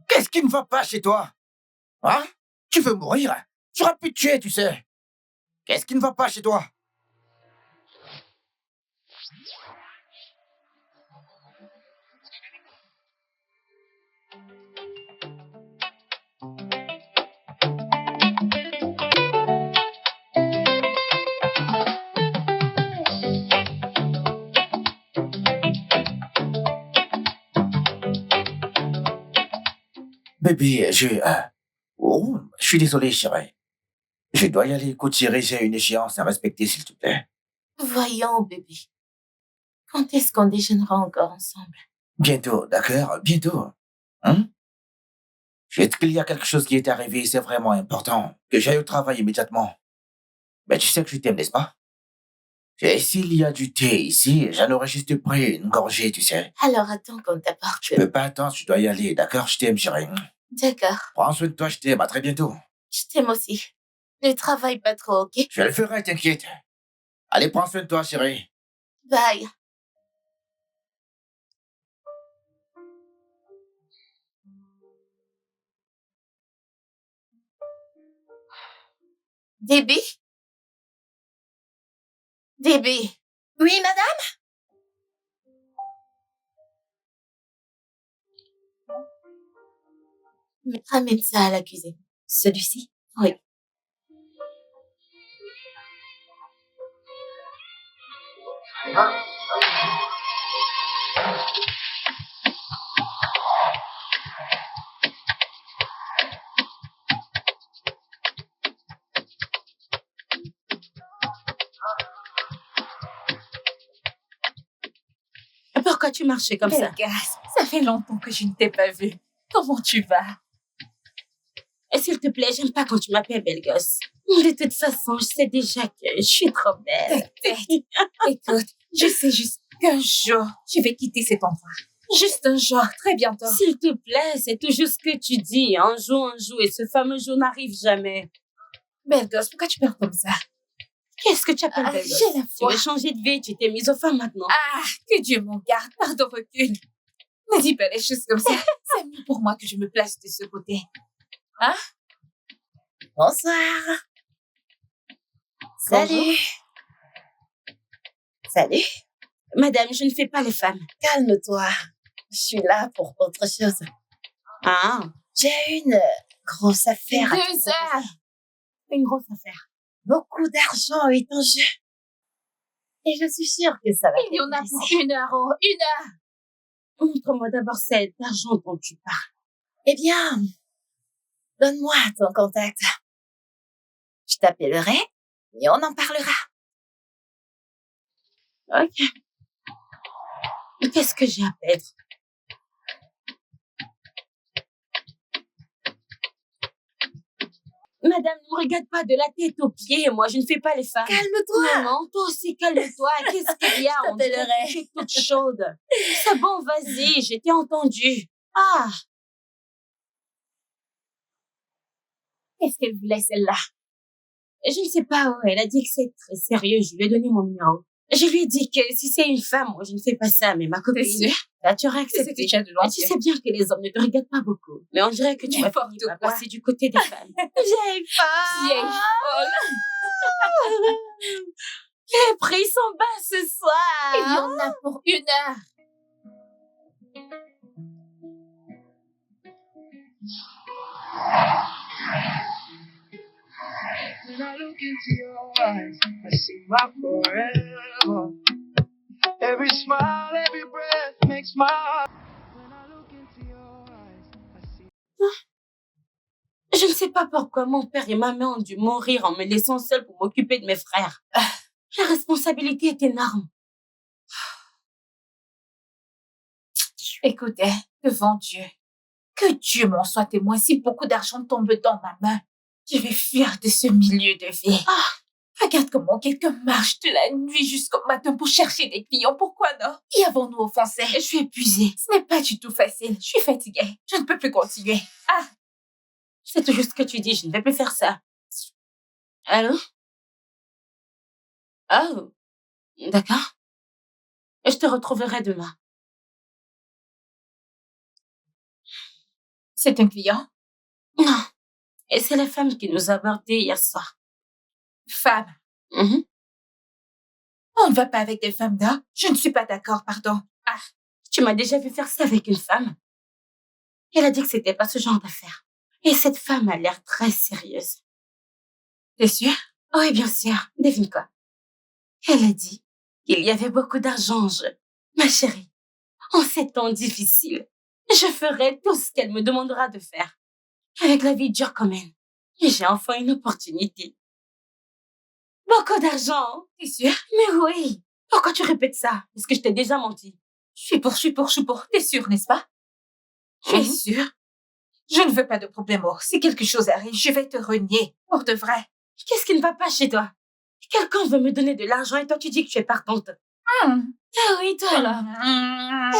Qu'est-ce qui ne va pas chez toi? Hein? Tu veux mourir? J'aurais pu te tuer, tu sais. Qu'est-ce qui ne va pas chez toi? Bébé, Oh, je suis désolé, chérie. Je dois y aller. Écoute, chérie, j'ai une échéance à respecter, s'il te plaît. Voyons, bébé. Quand est-ce qu'on déjeunera encore ensemble? Bientôt, d'accord? Bientôt. Hein? Est-ce qu'il y a quelque chose qui est arrivé, c'est vraiment important, que j'aille au travail immédiatement. Mais tu sais que je t'aime, n'est-ce pas? Et s'il y a du thé ici, j'en aurais juste pris une gorgée, tu sais. Alors attends qu'on t'apporte. Je peux pas attendre, je dois y aller, d'accord? Je t'aime, chérie. D'accord. Prends soin de toi, je t'aime, à très bientôt. Je t'aime aussi. Ne travaille pas trop, ok? Je le ferai, t'inquiète. Allez, prends soin de toi, chérie. Bye. Débé? Débé? Oui, madame? Ramène ça à la cuisine. Celui-ci? Oui. Pourquoi tu marchais comme ça? Bellegasse, ça fait longtemps que je ne t'ai pas vue. Comment tu vas? Et s'il te plaît, j'aime pas quand tu m'appelles belle gosse. De toute façon, je sais déjà que je suis trop belle. Écoute, je sais juste qu'un jour, je vais quitter cet endroit. Juste un jour, très bientôt. S'il te plaît, c'est toujours ce que tu dis. Un jour, et ce fameux jour n'arrive jamais. Belle gosse, pourquoi tu parles comme ça? Qu'est-ce que tu appelles belle gosse? J'ai la Tu foi. veux changer de vie, tu t'es mise aux femmes maintenant. Ah, que Dieu m'en garde. Pardon, recule. Ne dis pas les choses comme ça. C'est mieux pour moi que je me place de ce côté. Hein? Bonsoir. Salut. Salut. Madame, je ne fais pas les femmes. Calme-toi. Je suis là pour autre chose. Ah, J'ai une grosse affaire. 2 heures. Une grosse affaire. Beaucoup d'argent est en jeu. Et je suis sûre que ça va. Il y en a pour 1 heure, oh, 1 heure. Montre-moi d'abord cet argent dont tu parles. Eh bien, donne-moi ton contact. Je t'appellerai et on en parlera. Ok. Mais qu'est-ce que j'ai à perdre? Madame, ne me regarde pas de la tête aux pieds. Moi, je ne fais pas les femmes. Calme-toi. Non, toi aussi, calme-toi. Qu'est-ce qu'il y a? On dirait que t'appellerai. tu es toute chaude. C'est bon, vas-y, je t'ai entendu. Ah, Qu'est-ce qu'elle voulait, celle-là? je ne sais pas, elle a dit que c'est très sérieux. Je lui ai donné mon numéro. Je lui ai dit que si c'est une femme, moi, je ne fais pas ça, mais ma copine, T'es sûre? là, tu aurais C'est ce que accepté. tu as de Mais loin. tu sais bien que les hommes ne te regardent pas beaucoup. Mais on dirait que tu vas N'importe finir par quoi. passer du côté des femmes. Vieille femme! Vieille folle. Les prix sont bas ce soir! Il y en a pour 1 heure. When I look into your eyes, I see my forever. Every smile, every breath makes my heart. When I look into your eyes, I see. Je ne sais pas pourquoi mon père et ma mère ont dû mourir en me laissant seule pour m'occuper de mes frères. La responsabilité est énorme. Écoutez, devant Dieu, que Dieu m'en soit témoin si beaucoup d'argent tombe dans ma main. Je vais fuir de ce milieu de vie. Regarde comment quelqu'un marche de la nuit jusqu'au matin pour chercher des clients. Pourquoi non? Y avons-nous offensé? Je suis épuisée. Ce n'est pas du tout facile. Je suis fatiguée. Je ne peux plus continuer. C'est toujours ce que tu dis, je ne vais plus faire ça. Allô? Oh, d'accord. Et je te retrouverai demain. C'est un client? Non. Et c'est la femme qui nous a abordés hier soir. Femme. Mhm. On ne va pas avec des femmes là. Je ne suis pas d'accord, pardon. Ah, Tu m'as déjà vu faire ça avec une femme. Elle a dit que c'était pas ce genre d'affaire. Et cette femme a l'air très sérieuse. t'es sûre? Oui, bien sûr. Devine quoi? Elle a dit qu'il y avait beaucoup d'argent en jeu. Ma chérie, en ces temps difficiles, je ferai tout ce qu'elle me demandera de faire. Avec la vie dure comme elle. Et j'ai enfin une opportunité. Beaucoup d'argent. T'es sûre? Mais oui. Pourquoi tu répètes ça? Est-ce que je t'ai déjà menti? Je suis pour. T'es sûre, n'est-ce pas? Tu es Mhm. sûre? Je ne veux pas de problème. Oh, si quelque chose arrive, je vais te renier. Pour de vrai. Qu'est-ce qui ne va pas chez toi? Quelqu'un veut me donner de l'argent et toi tu dis que tu es partante. Hmm. Ah oui, toi là. Hmm.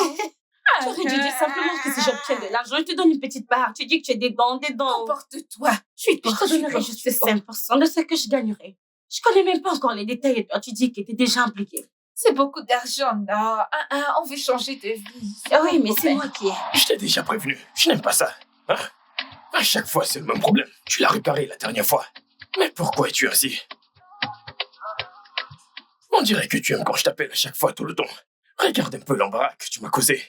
J'aurais dû dire simplement que si j'obtiens de l'argent, je te donne une petite part. Tu dis que tu as des dents. Comporte-toi. Je suis Je te donnerai juste 5% de ce que je gagnerai. Je connais même pas encore les détails et toi tu dis que t'es déjà impliquée. C'est beaucoup d'argent, non. On veut changer de vie. Ah oui, mais c'est moi qui ai. Je t'ai déjà prévenu. Je n'aime pas ça. Hein? À chaque fois, c'est le même problème. Tu l'as réparé la dernière fois. Mais pourquoi es-tu ainsi? On dirait que tu aimes quand je t'appelle à chaque fois tout le temps. Regarde un peu l'embarras que tu m'as causé.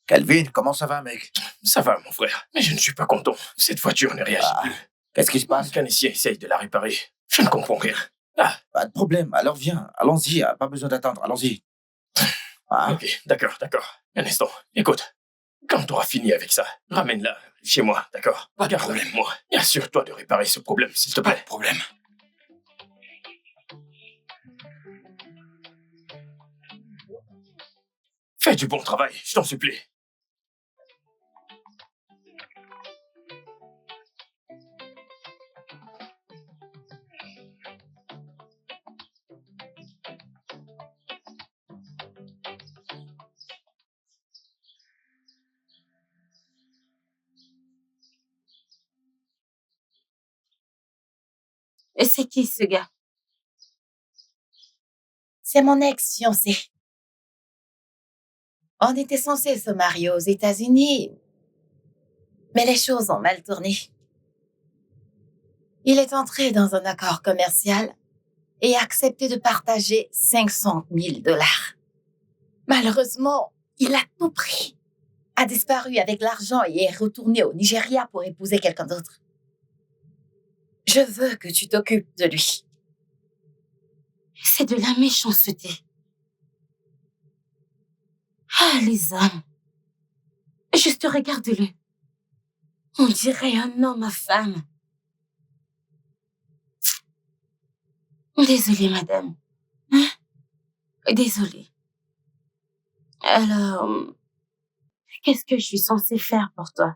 Calvin, comment ça va, mec? Ça va, mon frère, mais je ne suis pas content. Cette voiture ne réagit plus. Qu'est-ce qui se Ah. passe? Le mécanicien essaye de la réparer. Je ne comprends rien. Pas de problème, alors viens, allons-y, pas besoin d'attendre, allons-y. Ah, Ok, d'accord. Un instant, écoute. Quand tu auras fini avec ça, ramène-la chez moi, d'accord? Pas de Garde-la problème. avec moi. Et assure-toi de réparer ce problème, s'il te pas plaît. de problème. Fais du bon travail, je t'en supplie. Et c'est qui ce gars? C'est mon ex-fiancé. On était censé se marier aux États-Unis, mais les choses ont mal tourné. Il est entré dans un accord commercial et a accepté de partager 500 000 $. Malheureusement, il a tout pris, a disparu avec l'argent et est retourné au Nigeria pour épouser quelqu'un d'autre. Je veux que tu t'occupes de lui. C'est de la méchanceté. Ah, les hommes. Juste regarde-le. On dirait un homme à femme. Désolée, madame. Hein? Désolée. Alors, qu'est-ce que je suis censée faire pour toi?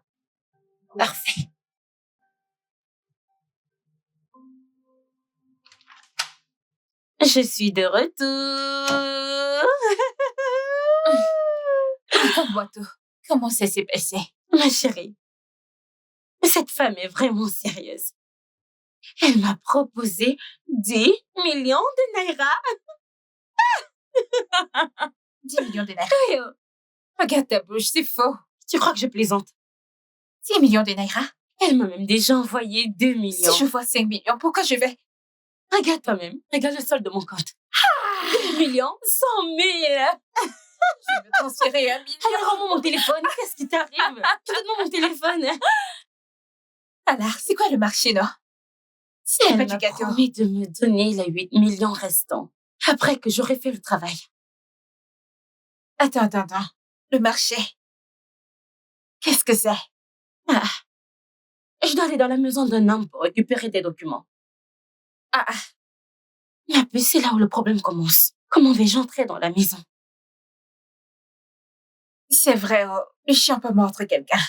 Parfait. Je suis de retour. Raconte-moi tout. Comment ça s'est passé? Ma chérie, cette femme est vraiment sérieuse. Elle m'a proposé 10 millions de naira. 10 millions de naira. Oui, oh. Regarde ta bouche, c'est faux. Tu crois que je plaisante? 10 millions de naira? Elle m'a même déjà envoyé 2 millions. Si je vois 5 millions, pourquoi je vais... Regarde toi-même. Regarde le solde de mon compte. 2 millions, 100 000. Je vais me transférer 1 million. Alors, rends-moi mon téléphone. Qu'est-ce qui t'arrive? Donne-moi mon téléphone. Alors, c'est quoi le marché, non? C'est Elle pas m'a du gâteau. promis de me donner les 8 millions restants. Après que j'aurai fait le travail. Attends. Le marché. Qu'est-ce que c'est? Je dois aller dans la maison d'un homme pour récupérer des documents. Ah, Mais puis c'est là où le problème commence. Comment vais-je entrer dans la maison? c'est vrai, oh, le chien peut mordre quelqu'un.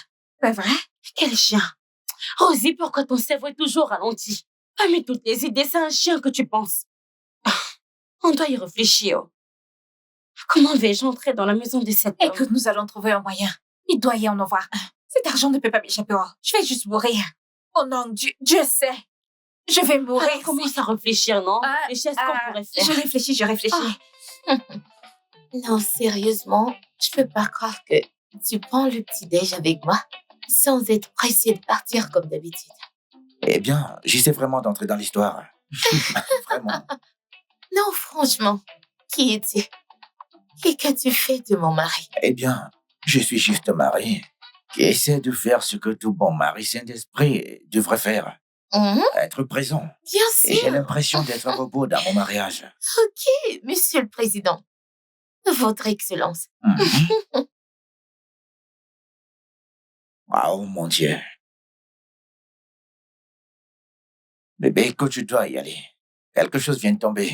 Pas vrai? Quel chien! Rosie, pourquoi ton cerveau est toujours ralenti? Parmi toutes les idées, c'est un chien que tu penses. Ah, on doit y réfléchir. Comment vais-je entrer dans la maison de cet homme? Écoute, nous allons trouver un moyen. Il doit y en avoir un. Cet argent ne peut pas m'échapper. Oh, je vais juste mourir. Oh non, Dieu sait. Je vais mourir. Alors, commence à réfléchir, non? Réfléchis à ce qu'on pourrait faire. Je réfléchis. Non, sérieusement, je peux pas croire que tu prends le petit-déj avec moi sans être pressé de partir comme d'habitude. Eh bien, j'essaie vraiment d'entrer dans l'histoire. Vraiment. Non, franchement, qui es-tu? Et qu'as-tu fait de mon mari? Eh bien, je suis juste un mari qui essaie de faire ce que tout bon mari saint d'esprit devrait faire. Être présent. Bien Et j'ai sûr. l'impression d'être un robot dans mon mariage. Ok, Monsieur le Président. Votre Excellence. Mhm. Ah, oh mon Dieu. Bébé, écoute, tu dois y aller. Quelque chose vient de tomber.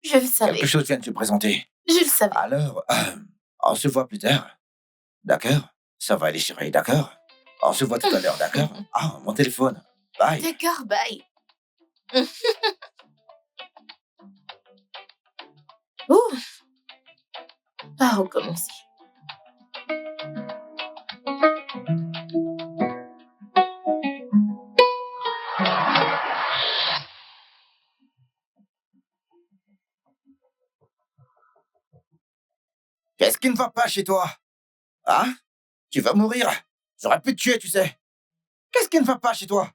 Je le savais. Quelque chose vient de se présenter. Je le savais. Alors, on se voit plus tard. D'accord? Ça va aller, chérie, d'accord? On se voit tout à l'heure, d'accord? Ah, mon téléphone. Bye. D'accord, bye. Ouh. À recommencer. Qu'est-ce qui ne va pas chez toi? Hein? Tu vas mourir. J'aurais pu te tuer, tu sais. Qu'est-ce qui ne va pas chez toi?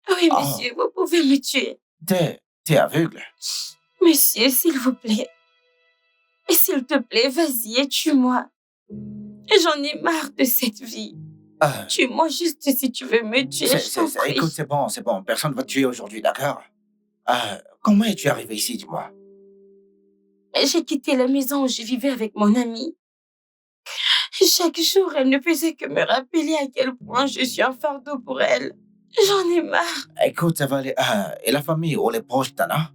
Oui, Oh. monsieur, vous pouvez me tuer. T'es aveugle. Monsieur, s'il vous plaît. Et s'il te plaît, vas-y et tue-moi. J'en ai marre de cette vie. Tue-moi juste si tu veux me tuer, je t'en prie. Écoute, c'est bon. Personne ne va te tuer aujourd'hui, d'accord? Comment es-tu arrivé ici, dis-moi? J'ai quitté la maison où je vivais avec mon amie. Chaque jour, elle ne faisait que me rappeler à quel point je suis un fardeau pour elle. J'en ai marre. Écoute, ça va aller. Et la famille ou les proches, t'en as?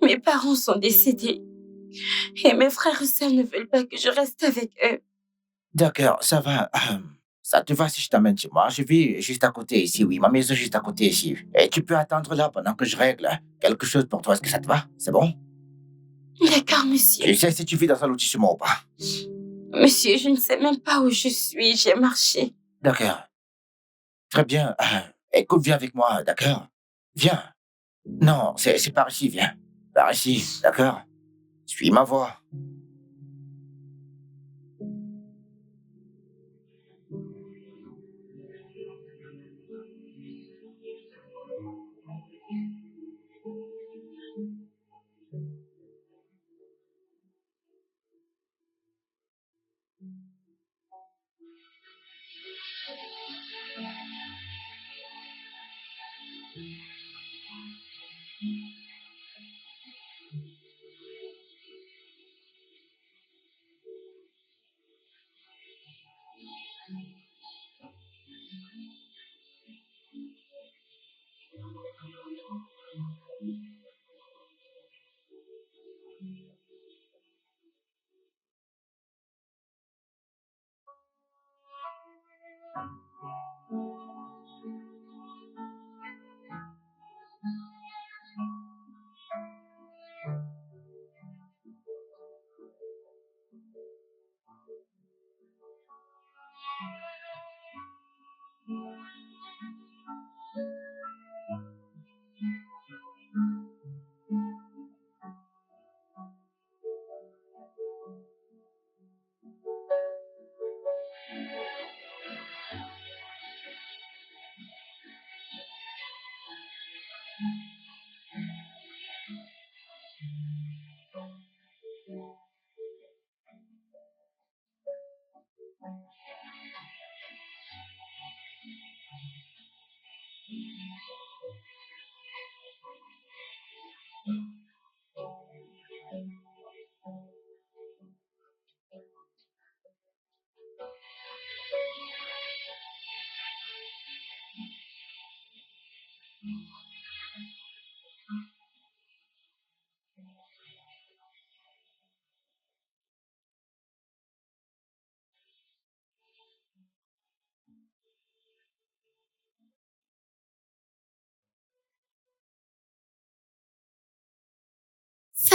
Mes parents sont décédés. Et mes frères et sœurs ne veulent pas que je reste avec eux. D'accord, ça va. Ça te va si je t'amène chez moi? Je vis juste à côté ici, oui. Ma maison est juste à côté ici. Et tu peux attendre là pendant que je règle quelque chose pour toi. Est-ce que ça te va? C'est bon? D'accord, monsieur. Tu sais si tu vis dans un lotissement ou pas? Monsieur, je ne sais même pas où je suis. J'ai marché. D'accord. Très bien. Écoute, viens avec moi, d'accord? Viens. Non, c'est par ici, viens. Par ici, d'accord? Suis ma voix.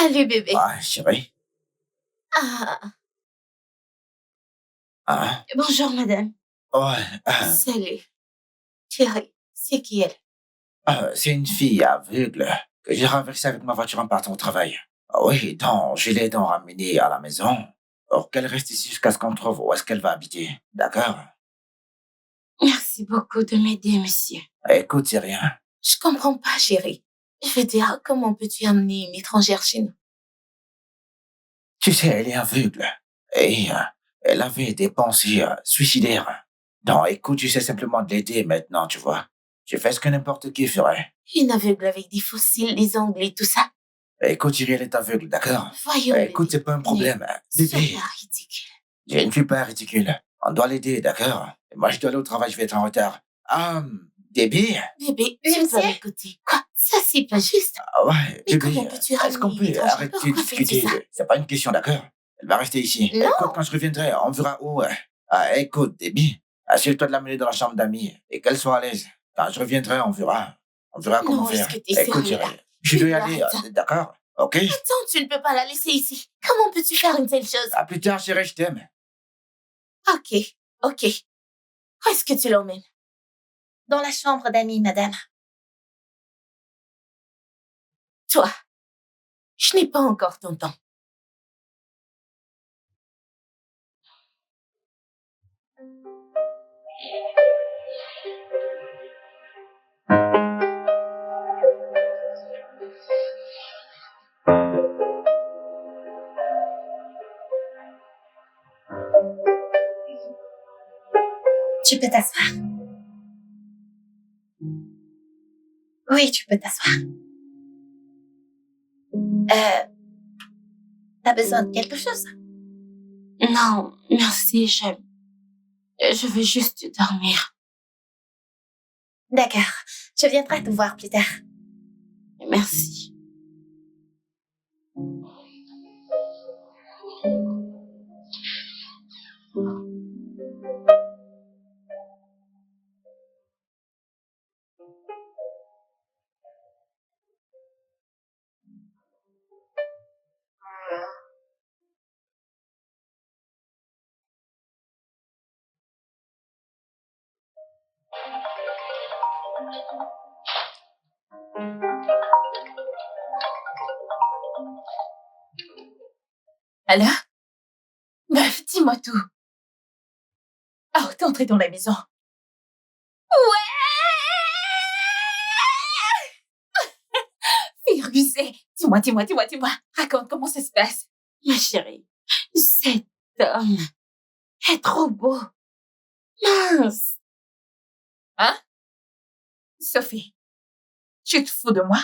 Salut, bébé. Ouais, chérie. Ah, Hein? Bonjour, madame. Ouais. Salut. Chérie, c'est qui elle? C'est une fille aveugle que j'ai renversée avec ma voiture en partant au travail. Ah oui, donc, je l'ai donc ramenée à la maison pour qu'elle reste ici jusqu'à ce qu'on trouve où est-ce qu'elle va habiter. D'accord? Merci beaucoup de m'aider, monsieur. Écoute, c'est rien. je comprends pas, chérie. Je veux dire, comment peux-tu amener une étrangère chez nous? Tu sais, elle est aveugle. Et elle avait des pensées suicidaires. Donc, écoute, j'essaie simplement de l'aider maintenant, tu vois. Je fais ce que n'importe qui ferait. Une aveugle avec des fossiles, des ongles et tout ça? Écoute, Chérie, elle est aveugle, d'accord? Voyons, Écoute, bébé. c'est pas un problème. C'est Bébé, pas ridicule. je ne suis pas ridicule. On doit l'aider, d'accord? Et moi, je dois aller au travail, je vais être en retard. Bébé? Bébé, Oui, tu dois monsieur? m'écouter. Quoi? Ça, c'est pas juste. Ah ouais, Mais bébé, comment peux-tu est-ce qu'on ramener une peut étrangère? arrêter de Pourquoi fais-tu discuter? ça? C'est pas une question, d'accord? Elle va rester ici. Non. Écoute, quand je reviendrai, on verra où. Écoute, Déby, assure-toi de l'amener dans la chambre d'amis et qu'elle soit à l'aise. Quand je reviendrai, on verra. On verra comment Non, est-ce faire. que t'es Écoute, sérieux, là? chérie, je dois y Bébé, aller, arrête. d'accord? Ok? Attends, tu ne peux pas la laisser ici. Comment peux-tu faire une telle chose? À plus tard, chérie, je t'aime. Ok. Où est-ce que tu l'emmènes? Dans la chambre d'amis, madame. Toi, je n'ai pas encore ton temps. Tu peux t'asseoir. Oui, tu peux t'asseoir. T'as besoin de quelque chose? Non, merci, je veux juste dormir. D'accord. Je viendrai te voir plus tard. Merci. Alors? Meuf, dis-moi tout. Oh, t'es entrée dans la maison. Ouais! Fille rusée. Dis-moi. Raconte comment ça se passe. Ma chérie, cet homme est trop beau. Mince. Sophie, tu te fous de moi?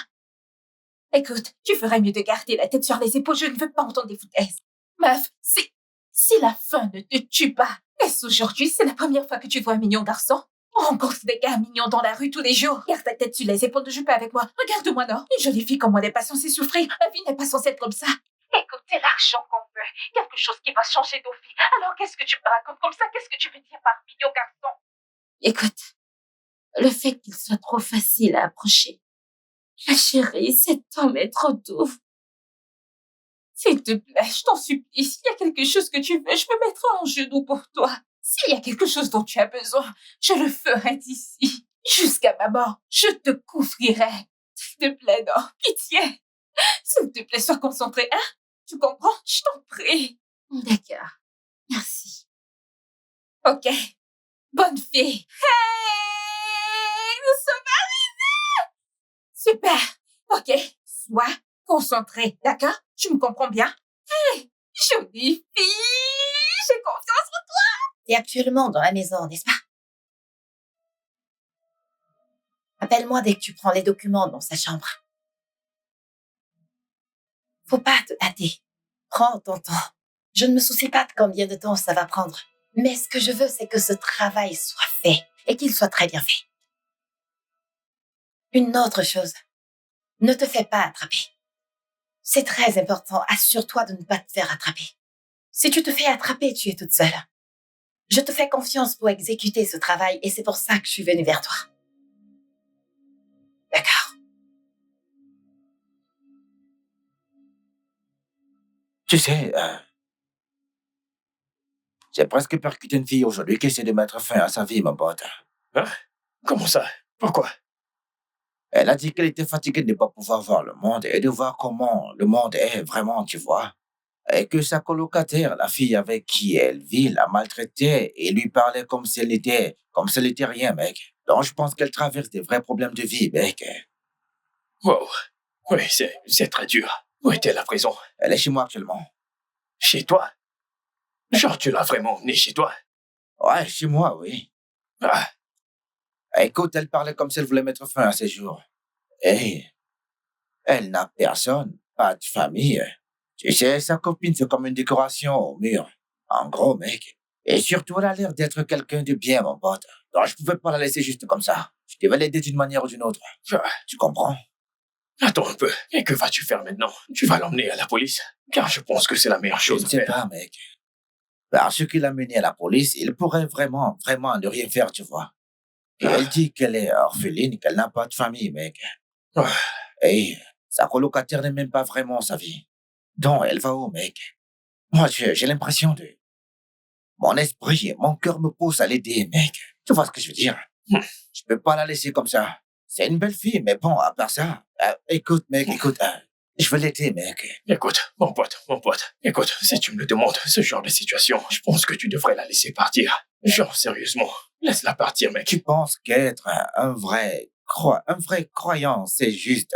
Écoute, tu ferais mieux de garder la tête sur les épaules. Je ne veux pas entendre des foutaises. Meuf, si la faim ne te tue pas, est-ce aujourd'hui, c'est la première fois que tu vois un mignon garçon? On rencontre des gars mignons dans la rue tous les jours. Garde ta tête sur les épaules, ne joue pas avec moi. Regarde-moi, non? Une jolie fille comme moi n'est pas censée souffrir. La vie n'est pas censée être comme ça. Écoute, c'est l'argent qu'on veut. Quelque chose qui va changer nos vies. Alors qu'est-ce que tu me racontes comme ça? Qu'est-ce que tu veux dire par mignon garçon? Écoute, le fait qu'il soit trop facile à approcher. Ma chérie, cet homme est trop doux. S'il te plaît, je t'en supplie, s'il y a quelque chose que tu veux, je me mettrai en genoux pour toi. S'il y a quelque chose dont tu as besoin, je le ferai d'ici. Jusqu'à ma mort, je te couvrirai. S'il te plaît, non, pitié. S'il te plaît, sois concentré, hein? Tu comprends? Je t'en prie. D'accord. Merci. Ok. Bonne fille. Hey! Nous sommes arrivés! Super. Ok. Sois concentré, d'accord? Tu me comprends bien? Hey! Jolie fille! J'ai confiance. T'es actuellement dans la maison, n'est-ce pas? Appelle-moi dès que tu prends les documents dans sa chambre. Faut pas te hâter. Prends ton temps. Je ne me soucie pas de combien de temps ça va prendre. Mais ce que je veux, c'est que ce travail soit fait et qu'il soit très bien fait. Une autre chose. Ne te fais pas attraper. C'est très important. Assure-toi de ne pas te faire attraper. Si tu te fais attraper, tu es toute seule. Je te fais confiance pour exécuter ce travail et c'est pour ça que je suis venue vers toi. D'accord. Tu sais, j'ai presque percuté une fille aujourd'hui qui essaie de mettre fin à sa vie, mon pote. Hein? Comment ça? Pourquoi? Elle a dit qu'elle était fatiguée de ne pas pouvoir voir le monde et de voir comment le monde est vraiment, tu vois. Et que sa colocataire, la fille avec qui elle vit, la maltraitait et lui parlait comme si elle n'était rien, mec. Donc je pense qu'elle traverse des vrais problèmes de vie, mec. Wow. Oui, c'est très dur. Où est-elle à présent? Elle est chez moi actuellement. Chez toi? Genre, tu l'as vraiment emmenée chez toi? Ouais, chez moi, oui. Ah, Écoute, elle parlait comme si elle voulait mettre fin à ses jours. Et elle n'a personne, pas de famille. Tu sais, sa copine, c'est comme une décoration au mur. En gros, mec. Et surtout, elle a l'air d'être quelqu'un de bien, mon pote. Donc, je pouvais pas la laisser juste comme ça. Je devais l'aider d'une manière ou d'une autre. Tu comprends? attends un peu. Et que vas-tu faire maintenant? Tu vas l'emmener à la police? Car je pense que c'est la meilleure Je chose ne à sais faire. pas, mec. Parce qu'il l'a mené à la police, il pourrait vraiment ne rien faire, tu vois. Et elle dit qu'elle est orpheline, qu'elle n'a pas de famille, mec. Ah, Et sa colocataire n'est même pas vraiment sa vie. Donc, elle va où, mec? Moi, j'ai l'impression de... Mon esprit, mon cœur me pousse à l'aider, mec. Tu vois ce que je veux dire? Je peux pas la laisser comme ça. C'est une belle fille, mais bon, à part ça... écoute, mec, écoute. Je veux l'aider, mec. Écoute, mon pote. Écoute, si tu me le demandes, ce genre de situation, je pense que tu devrais la laisser partir. Genre, sérieusement, laisse-la partir, mec. Tu penses qu'être un vrai croyant, c'est juste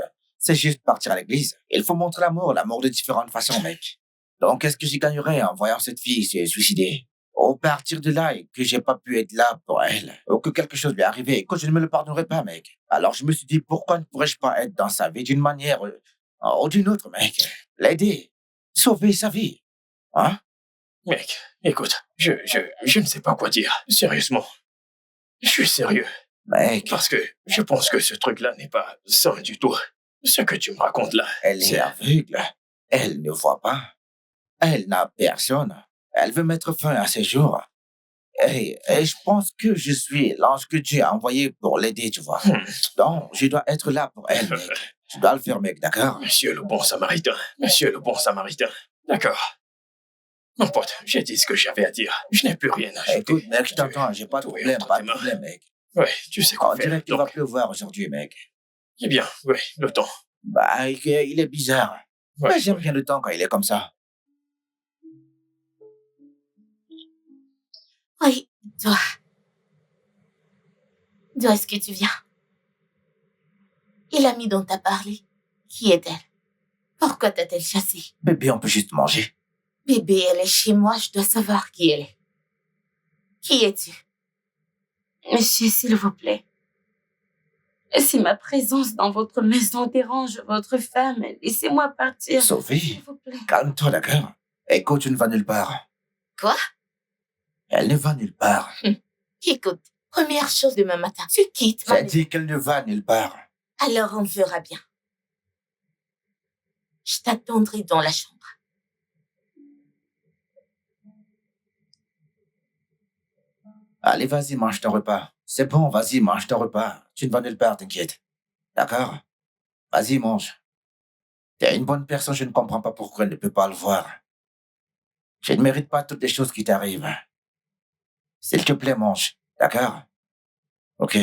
partir à l'église? Il faut montrer l'amour de différentes façons, mec. Donc, qu'est-ce que j'y gagnerais en voyant cette fille se suicider? Ou partir de là et que j'ai pas pu être là pour elle, ou que quelque chose lui est arrivé et que je ne me le pardonnerai pas, mec. Alors, je me suis dit, pourquoi ne pourrais-je pas être dans sa vie d'une manière ou d'une autre, mec? L'aider, sauver sa vie, hein? Mec, écoute, je ne sais pas quoi dire. Sérieusement. Je suis sérieux. Mec, Parce que je pense que ce truc-là n'est pas sain du tout. Ce que tu me racontes là. elle est aveugle. Elle ne voit pas. Elle n'a personne. Elle veut mettre fin à ses jours. Et je pense que je suis l'ange que Dieu a envoyé pour l'aider, tu vois. Donc, je dois être là pour elle, mec. Je dois le faire, mec, d'accord? Monsieur le bon samaritain. Monsieur le bon samaritain. D'accord. Mon pote, j'ai dit ce que j'avais à dire. Je n'ai plus rien à ajouter. Écoute, mec, je t'entends. J'ai pas de Tout est problème, entre pas tes de mains. problème, mec. Ouais, tu sais quoi On faire. dirait qu'il va Donc, pleuvoir aujourd'hui, mec. eh bien, oui, le temps. Bah, il est bizarre. Ouais, Mais j'aime ouais. bien le temps quand il est comme ça. Oui, toi. D'où est-ce que tu viens? Et l'amie dont t'as parlé, qui est-elle? Pourquoi t'a-t-elle chassée? Bébé, on peut juste manger. Bébé, elle est chez moi, je dois savoir qui elle est. Qui es-tu? Monsieur, s'il vous plaît. Si ma présence dans votre maison dérange votre femme, laissez-moi partir. Sophie, S'il vous plaît. calme-toi, d'accord? Écoute, tu ne vas nulle part. Quoi? Elle ne va nulle part. Écoute, première chose demain matin, tu quittes ma J'ai maison. dit qu'elle ne va nulle part. Alors on verra bien. Je t'attendrai dans la chambre. Allez, vas-y, mange ton repas. C'est bon, vas-y, mange ton repas. Tu ne vas nulle part, t'inquiète. D'accord? Vas-y, mange. T'es une bonne personne, je ne comprends pas pourquoi elle ne peut pas le voir. Je ne mérite pas toutes les choses qui t'arrivent. S'il te plaît, mange. D'accord? Ok.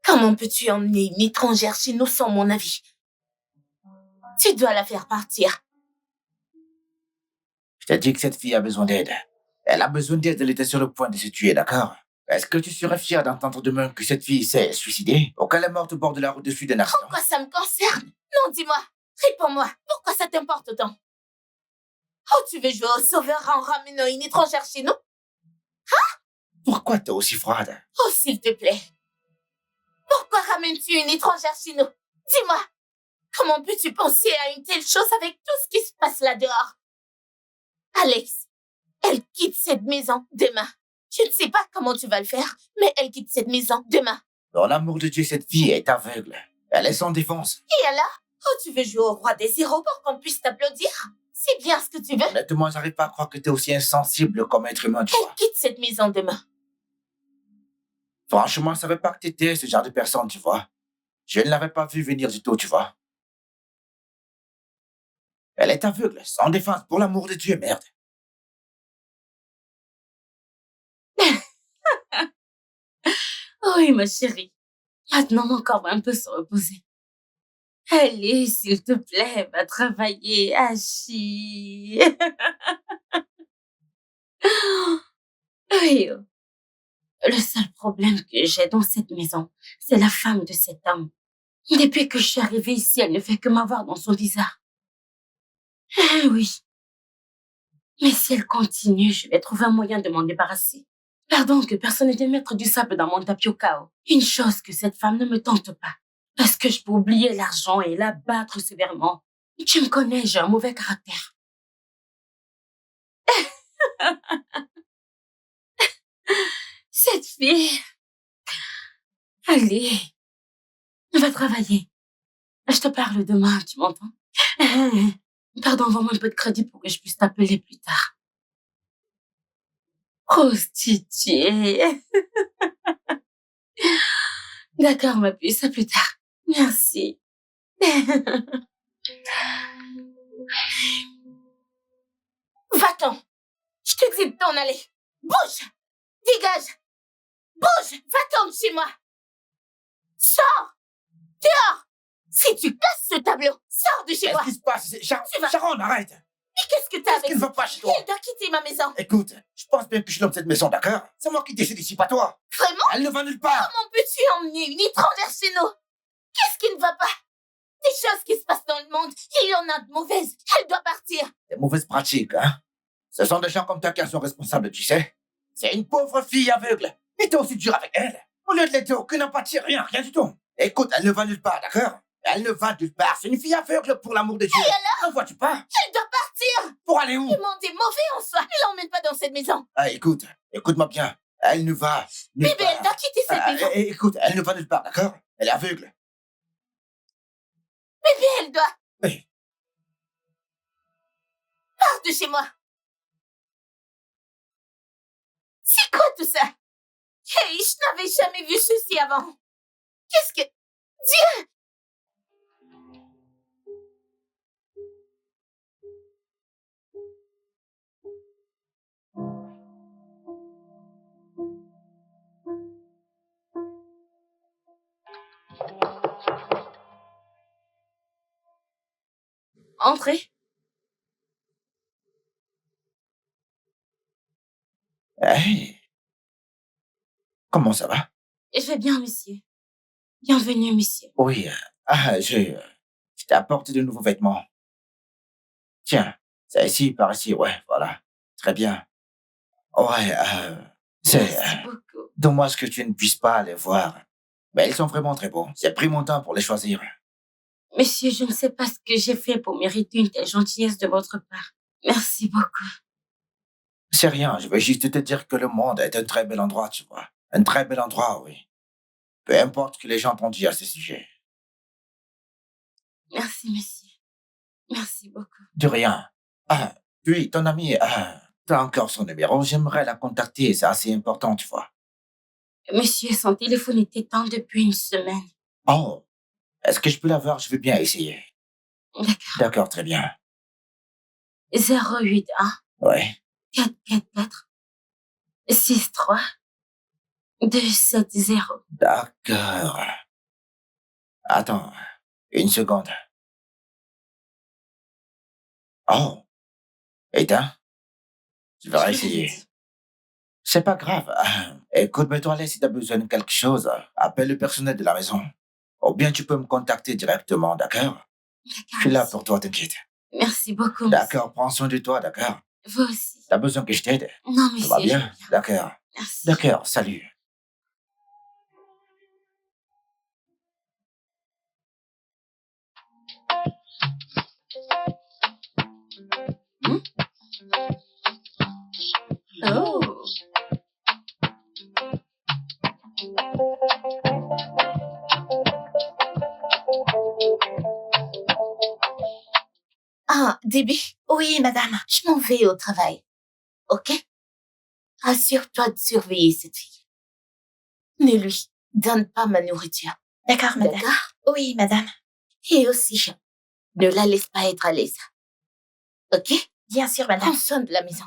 Comment peux-tu emmener une étrangère chez nous sans mon avis? Tu dois la faire partir. Je t'ai dit que cette fille a besoin d'aide. Elle a besoin d'aide, elle était sur le point de se tuer, d'accord? Est-ce que tu serais fier d'entendre demain que cette fille s'est suicidée ou qu'elle est morte au bord de la route dessus d'un accident? Pourquoi ça me concerne? Non, dis-moi. Réponds-moi. Pourquoi ça t'importe autant? Oh, tu veux jouer au sauveur en ramenant une étrangère chez nous? Pourquoi t'es aussi froide? Oh, s'il te plaît. Pourquoi ramènes-tu une étrangère chez nous? Dis-moi. Comment peux-tu penser à une telle chose avec tout ce qui se passe là dehors? Alex, elle quitte cette maison demain. Je ne sais pas comment tu vas le faire, mais elle quitte cette maison demain. Dans l'amour de Dieu, cette fille est aveugle. Elle est sans défense. Et alors? Oh, tu veux jouer au roi des zéros pour qu'on puisse t'applaudir? C'est bien ce que tu veux. Honnêtement, j'arrive pas à croire que t'es aussi insensible comme être humain, tu vois. Elle quitte cette maison demain. Franchement, je savais pas que t'étais ce genre de personne, tu vois. Je ne l'avais pas vu venir du tout, tu vois. Elle est aveugle, sans défense, pour l'amour de Dieu, merde. Oui, ma chérie. Maintenant, mon corps va un peu se reposer. Allez, s'il te plaît, va travailler, Hachi. Oui. Le seul problème que j'ai dans cette maison, c'est la femme de cet homme. Depuis que je suis arrivée ici, elle ne fait que m'avoir dans son visage. Ah oui. Mais si elle continue, je vais trouver un moyen de m'en débarrasser. Pardon que personne ne vienne mettre du sable dans mon tapioca. Une chose que cette femme ne me tente pas. Parce que je peux oublier l'argent et la battre sévèrement. Tu me connais, j'ai un mauvais caractère. Cette fille... Allez, va travailler. Je te parle demain, tu m'entends? Pardon, envoie-moi un peu de crédit pour que je puisse t'appeler plus tard. Prostituée. D'accord, ma puce, à plus tard. Merci. Va-t'en. Je te dis de t'en aller. Bouge. Dégage. Bouge. Va-t'en de chez moi. Sors. Dehors. Si tu casses ce tableau, sors de chez moi. Qu'est-ce qui se passe? Tu vas- Sharon, arrête! Mais qu'est-ce que t'as Qu'est-ce avec qui ne va pas chez toi? Elle doit quitter ma maison. Écoute, je pense bien que je suis l'homme de cette maison, d'accord? C'est moi qui décide ici, pas toi. Vraiment? Elle ne va nulle part. Comment peux-tu emmener une étrangère chez nous? Qu'est-ce qui ne va pas? Des choses qui se passent dans le monde, il y en a de mauvaises. Elle doit partir. Des mauvaises pratiques, hein? Ce sont des gens comme toi qui en sont responsables, tu sais. C'est une pauvre fille aveugle. Et t'es aussi dur avec elle. Au lieu de l'aider, aucune empathie, rien du tout. Écoute, elle ne va nulle part, d'accord? Elle ne va nulle part. C'est une fille aveugle, pour l'amour de Dieu. Et alors? Ne vois-tu pas? Elle doit partir. Pour aller où? Le monde est mauvais en soi. Ne l'emmène pas dans cette maison. Ah, écoute-moi bien. Elle ne va nulle Bébé, part. elle doit quitter cette maison. Écoute, elle ne va nulle part, d'accord? Elle est aveugle. Bébé, elle doit. Oui. Pars de chez moi. C'est quoi tout ça? Hey, je n'avais jamais vu ceci avant. Qu'est-ce que... Dieu! Entrez. Hey. Comment ça va? Je vais bien, monsieur. Bienvenue, monsieur. Oui, je t'apporte de nouveaux vêtements. Tiens, c'est ici, par ici, ouais, voilà. Très bien. Ouais, c'est Merci beaucoup. dommage que tu ne puisses pas les voir. Mais ils sont vraiment très beaux. J'ai pris mon temps pour les choisir. Monsieur, je ne sais pas ce que j'ai fait pour mériter une telle gentillesse de votre part. Merci beaucoup. C'est rien, je veux juste te dire que le monde est un très bel endroit, tu vois. Un très bel endroit, oui. Peu importe ce que les gens t'ont dit à ce sujet. Merci, monsieur. Merci beaucoup. De rien. Puis ton ami, t'as encore son numéro, j'aimerais la contacter, c'est assez important, tu vois. Monsieur, son téléphone est éteint depuis une semaine. Oh, est-ce que je peux l'avoir? Je veux bien essayer. D'accord. D'accord, très bien. 081 Ouais. 444 63 270. D'accord. Attends, une seconde. Oh, éteins. Je vais réessayer. C'est pas grave. Écoute, mets-toi à l'aise si t'as besoin de quelque chose. Appelle le personnel de la maison. Ou bien tu peux me contacter directement, d'accord? Je suis là pour toi, t'inquiète. Merci beaucoup, monsieur. D'accord, prends soin de toi, d'accord? Vous aussi. T'as besoin que je t'aide? Non, Ça monsieur, va je vais bien? bien. D'accord. Merci. D'accord, salut. Oh. Déby, Oui, madame. je m'en vais au travail. Ok? Assure-toi de surveiller cette fille. Ne lui donne pas ma nourriture. D'accord, madame. D'accord? Oui, madame. Et aussi, ne la laisse pas être à l'aise. Ok? Bien sûr, madame. Prends soin de la maison.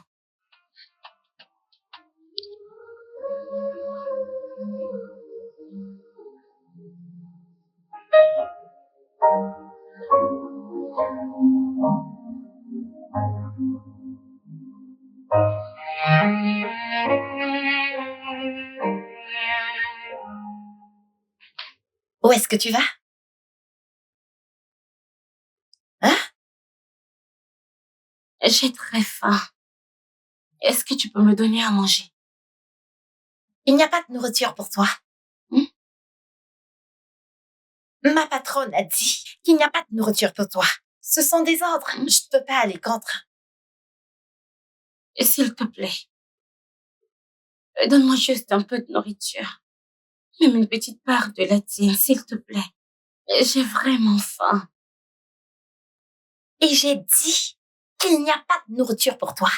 Où est-ce que tu vas? Hein? J'ai très faim. Est-ce que tu peux me donner à manger? Il n'y a pas de nourriture pour toi. Hmm? Ma patronne a dit qu'il n'y a pas de nourriture pour toi. Ce sont des ordres. Je ne peux pas aller contre. Et s'il te plaît, donne-moi juste un peu de nourriture. Même une petite part de la tienne, s'il te plaît. J'ai vraiment faim. Et j'ai dit qu'il n'y a pas de nourriture pour toi.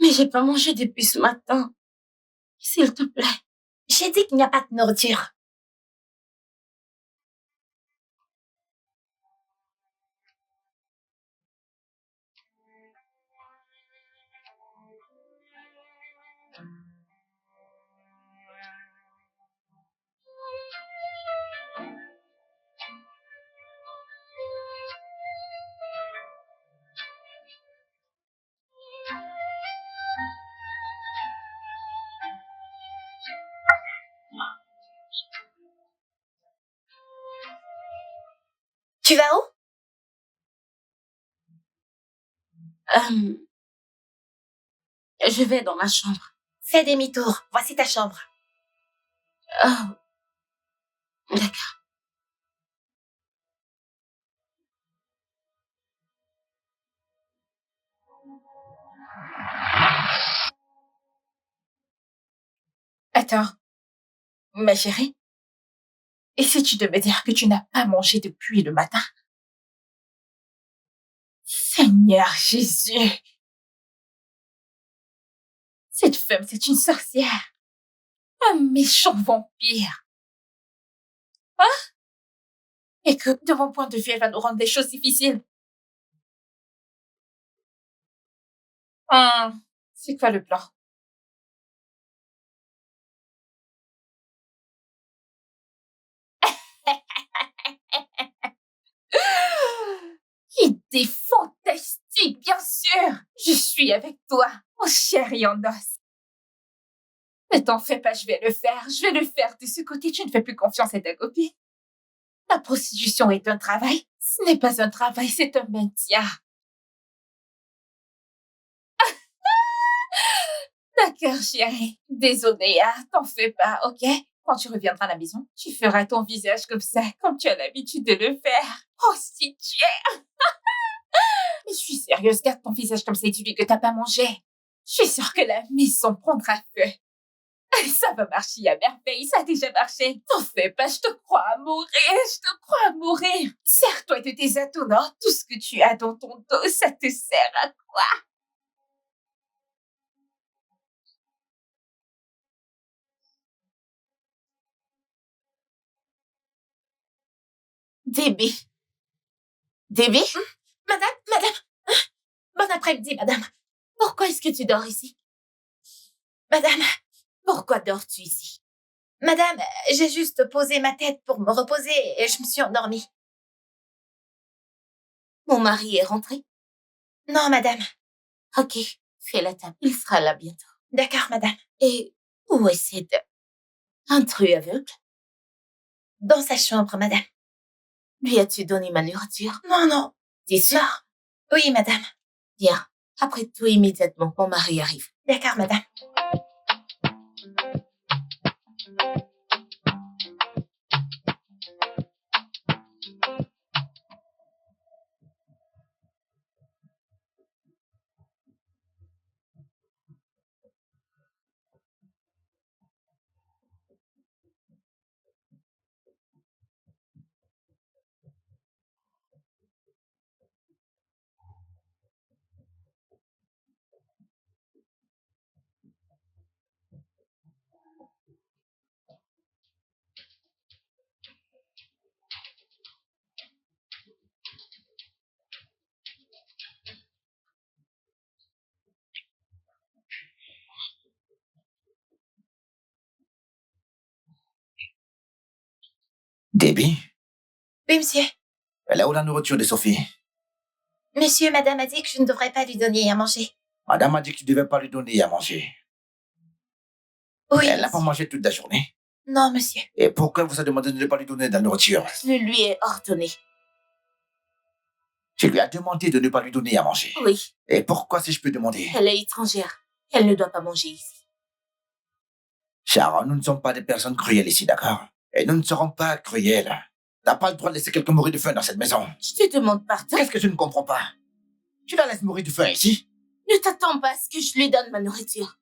Mais j'ai pas mangé depuis ce matin. S'il te plaît. J'ai dit qu'il n'y a pas de nourriture. Tu vas où? Je vais dans ma chambre. Fais demi-tour. Voici ta chambre. Oh, d'accord. Attends, ma chérie, et si tu devais dire que tu n'as pas mangé depuis le matin? Seigneur Jésus! Cette femme, c'est une sorcière. Un méchant vampire. Hein? Et que, de mon point de vue, elle va nous rendre des choses difficiles. C'est quoi le plan? Idée fantastique, bien sûr. Je suis avec toi, mon chéri en os. Ne t'en fais pas, je vais le faire. Je vais le faire de ce côté. Tu ne fais plus confiance à ta copine. La prostitution est un travail. Ce n'est pas un travail, c'est un maintien. D'accord, chérie. Désolée, hein, t'en fais pas, ok? Quand tu reviendras à la maison, tu feras ton visage comme ça, comme tu as l'habitude de le faire. Oh, si tu es... Mais je suis sérieuse, garde ton visage comme ça et dis-lui que t'as pas mangé. Je suis sûre que la maison prendra feu. Ça va marcher à merveille, ça a déjà marché. T'en fais pas, je te crois à mourir, je te crois à mourir. Sers-toi de tes atouts, non? Tout ce que tu as dans ton dos, ça te sert à quoi? Déby. Déby? Madame. Bon après-midi, madame. Pourquoi est-ce que tu dors ici? Madame, Pourquoi dors-tu ici? madame, j'ai juste posé ma tête pour me reposer et je me suis endormie. Mon mari est rentré? Non, madame. Ok, fais la table. Il sera là bientôt. D'accord, madame. Et où est cette intrus aveugle? Dans sa chambre, madame. Lui as-tu donné ma nourriture? Non. T'es sûre? Oui, madame. Bien. Après tout, immédiatement, mon mari arrive. D'accord, madame. Debbie, Oui, monsieur. elle est où la nourriture de Sophie? Monsieur, madame a dit que je ne devrais pas lui donner à manger. Madame a dit que tu ne devais pas lui donner à manger. Oui, Elle n'a pas monsieur. mangé toute la journée. Non, monsieur. Et pourquoi vous a demandé de ne pas lui donner de la nourriture? Je lui ai ordonné. Je lui ai demandé de ne pas lui donner à manger. Oui, Et pourquoi, si je peux demander? elle est étrangère. Elle ne doit pas manger ici. Sharon, nous ne sommes pas des personnes cruelles ici, d'accord? Et nous ne serons pas cruels. T'as pas le droit de laisser quelqu'un mourir de faim dans cette maison. Je te demande pardon. Qu'est-ce que tu ne comprends pas? Tu la laisses mourir de faim ici? Ne t'attends pas à ce que je lui donne ma nourriture.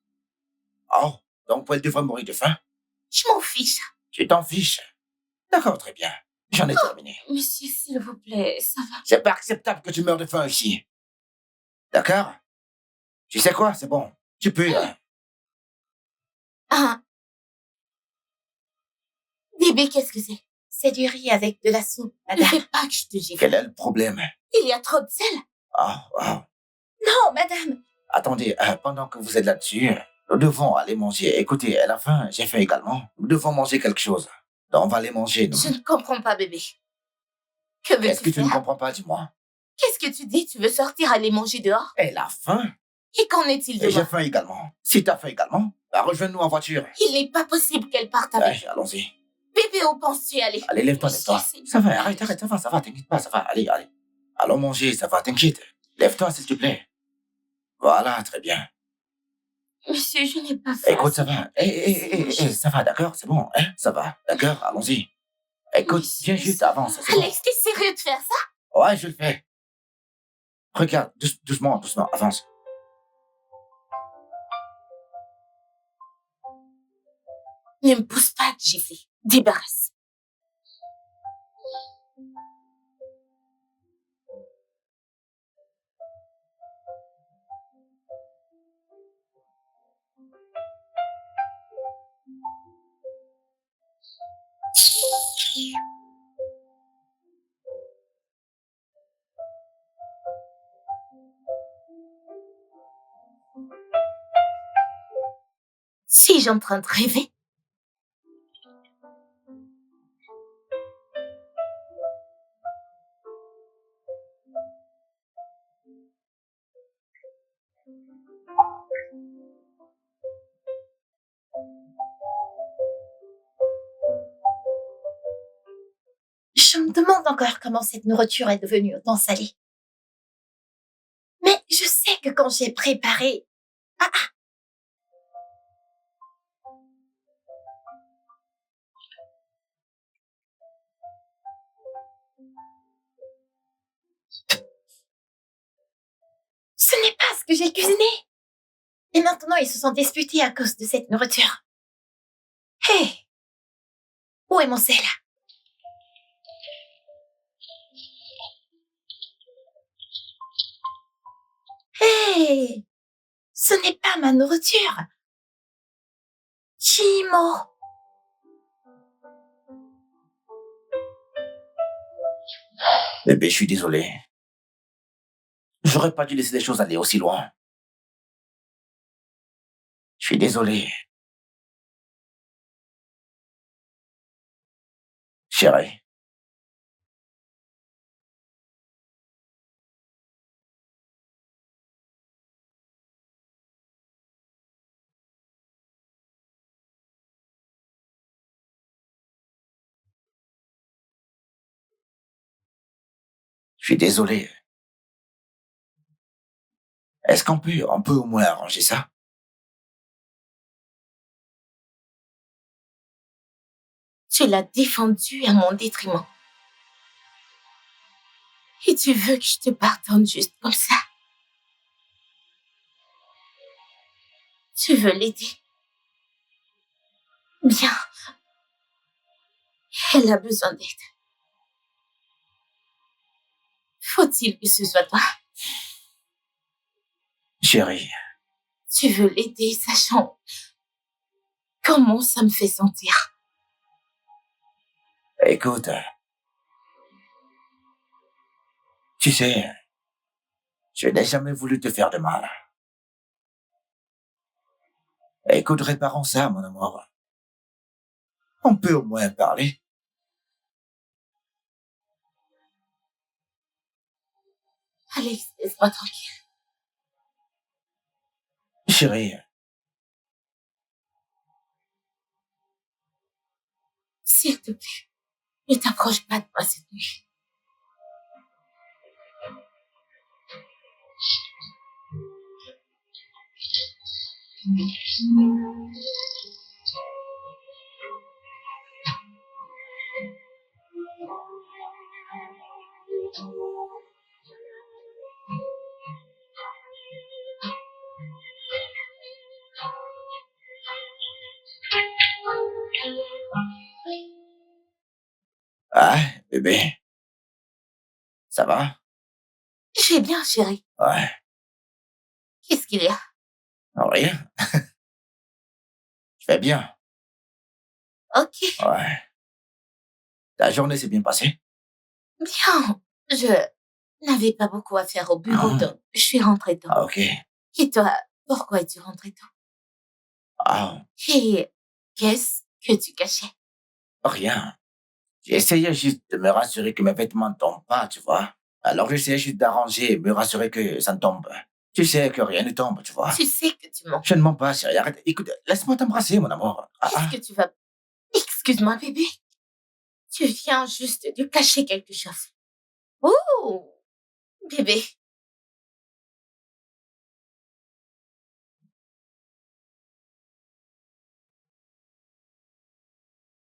Oh, donc elle devrait mourir de faim? Je m'en fiche. Tu t'en fiches? D'accord, très bien. J'en ai terminé. Monsieur, s'il vous plaît, ça va. C'est pas acceptable que tu meurs de faim ici. D'accord? Tu sais quoi? C'est bon. Tu peux... Ah. Bébé, qu'est-ce que c'est? C'est du riz avec de la soupe, Ne madame. fais pas que je te gifle. Quel est le problème? Il y a trop de sel. Oh, wow. Non, madame. Attendez, pendant que vous êtes là-dessus, nous devons aller manger. Écoutez, elle a faim, j'ai faim également. Nous devons manger quelque chose. Donc, on va aller manger, nous. Je ne comprends pas, bébé. Que Qu'est-ce que veux-tu tu ne faire? comprends pas, dis-moi? Qu'est-ce que tu dis? Tu veux sortir aller manger dehors? Elle a faim. Et qu'en est-il de Et j'ai moi? faim également. Si t'as faim également, bah rejoins-nous en voiture. Il n'est pas possible qu'elle parte avec. Ouais, allons-y. Bébé, où penses-tu aller? Allez, lève-toi, Je lève-toi. sais. Ça va, arrête, ça va, t'inquiète pas, ça va, allez, allez. Allons manger, ça va, t'inquiète. Lève-toi, s'il te plaît. Voilà, très bien. Monsieur, je n'ai pas faim. Écoute, ça va. Ça va, d'accord, c'est bon, hein, ça va, d'accord, allons-y. Écoute, Monsieur, viens juste, avance, c'est bon. Alex, t'es sérieux de faire ça? Ouais, je le fais. Regarde, doucement, doucement, avance. Ne me pousse pas à te gifler. Débarrasse. Suis-je en train de rêver? Je me demande encore comment cette nourriture est devenue autant salée. Mais je sais que quand j'ai préparé... Ce n'est pas ce que j'ai cuisiné. Et maintenant, ils se sont disputés à cause de cette nourriture. Hé! Où est mon sel? Hé! Ce n'est pas ma nourriture. Chimo! Bébé, je suis désolé. J'aurais pas dû laisser les choses aller aussi loin. Je suis désolé. Chérie. Je suis désolé. Est-ce qu'on peut au moins arranger ça? Tu l'as défendu à mon détriment. Et tu veux que je te pardonne juste comme ça? Tu veux l'aider? Bien. Elle a besoin d'aide. Faut-il que ce soit toi? Chérie, Tu veux l'aider, sachant comment ça me fait sentir. écoute. Tu sais, je n'ai jamais voulu te faire de mal. Écoute, réparons ça, mon amour. On peut au moins parler. Alex, laisse-moi tranquille. Chérie, S'il te plaît, ne t'approche pas de moi cette nuit. ah, bébé, ça va? Je vais bien, chérie. Ouais, Qu'est-ce qu'il y a? rien. Je vais bien. Ok, Ouais. Ta journée s'est bien passée? bien. Je n'avais pas beaucoup à faire au bureau, Ah. donc je suis rentrée tôt. Ah, ok. Et toi, pourquoi es-tu rentrée tôt? Ah, Et qu'est-ce que tu cachais? rien. J'ai essayé juste de me rassurer que mes vêtements ne tombent pas, tu vois. Alors j'essayais juste d'arranger et me rassurer que ça ne tombe. Tu sais que rien ne tombe, tu vois. Tu sais que tu mens. Je ne mens pas, chérie. Arrête. Écoute, laisse-moi t'embrasser, mon amour. Ah, ah. Qu'est-ce que tu vas... Excuse-moi, bébé. Tu viens juste de cacher quelque chose. Oh, bébé.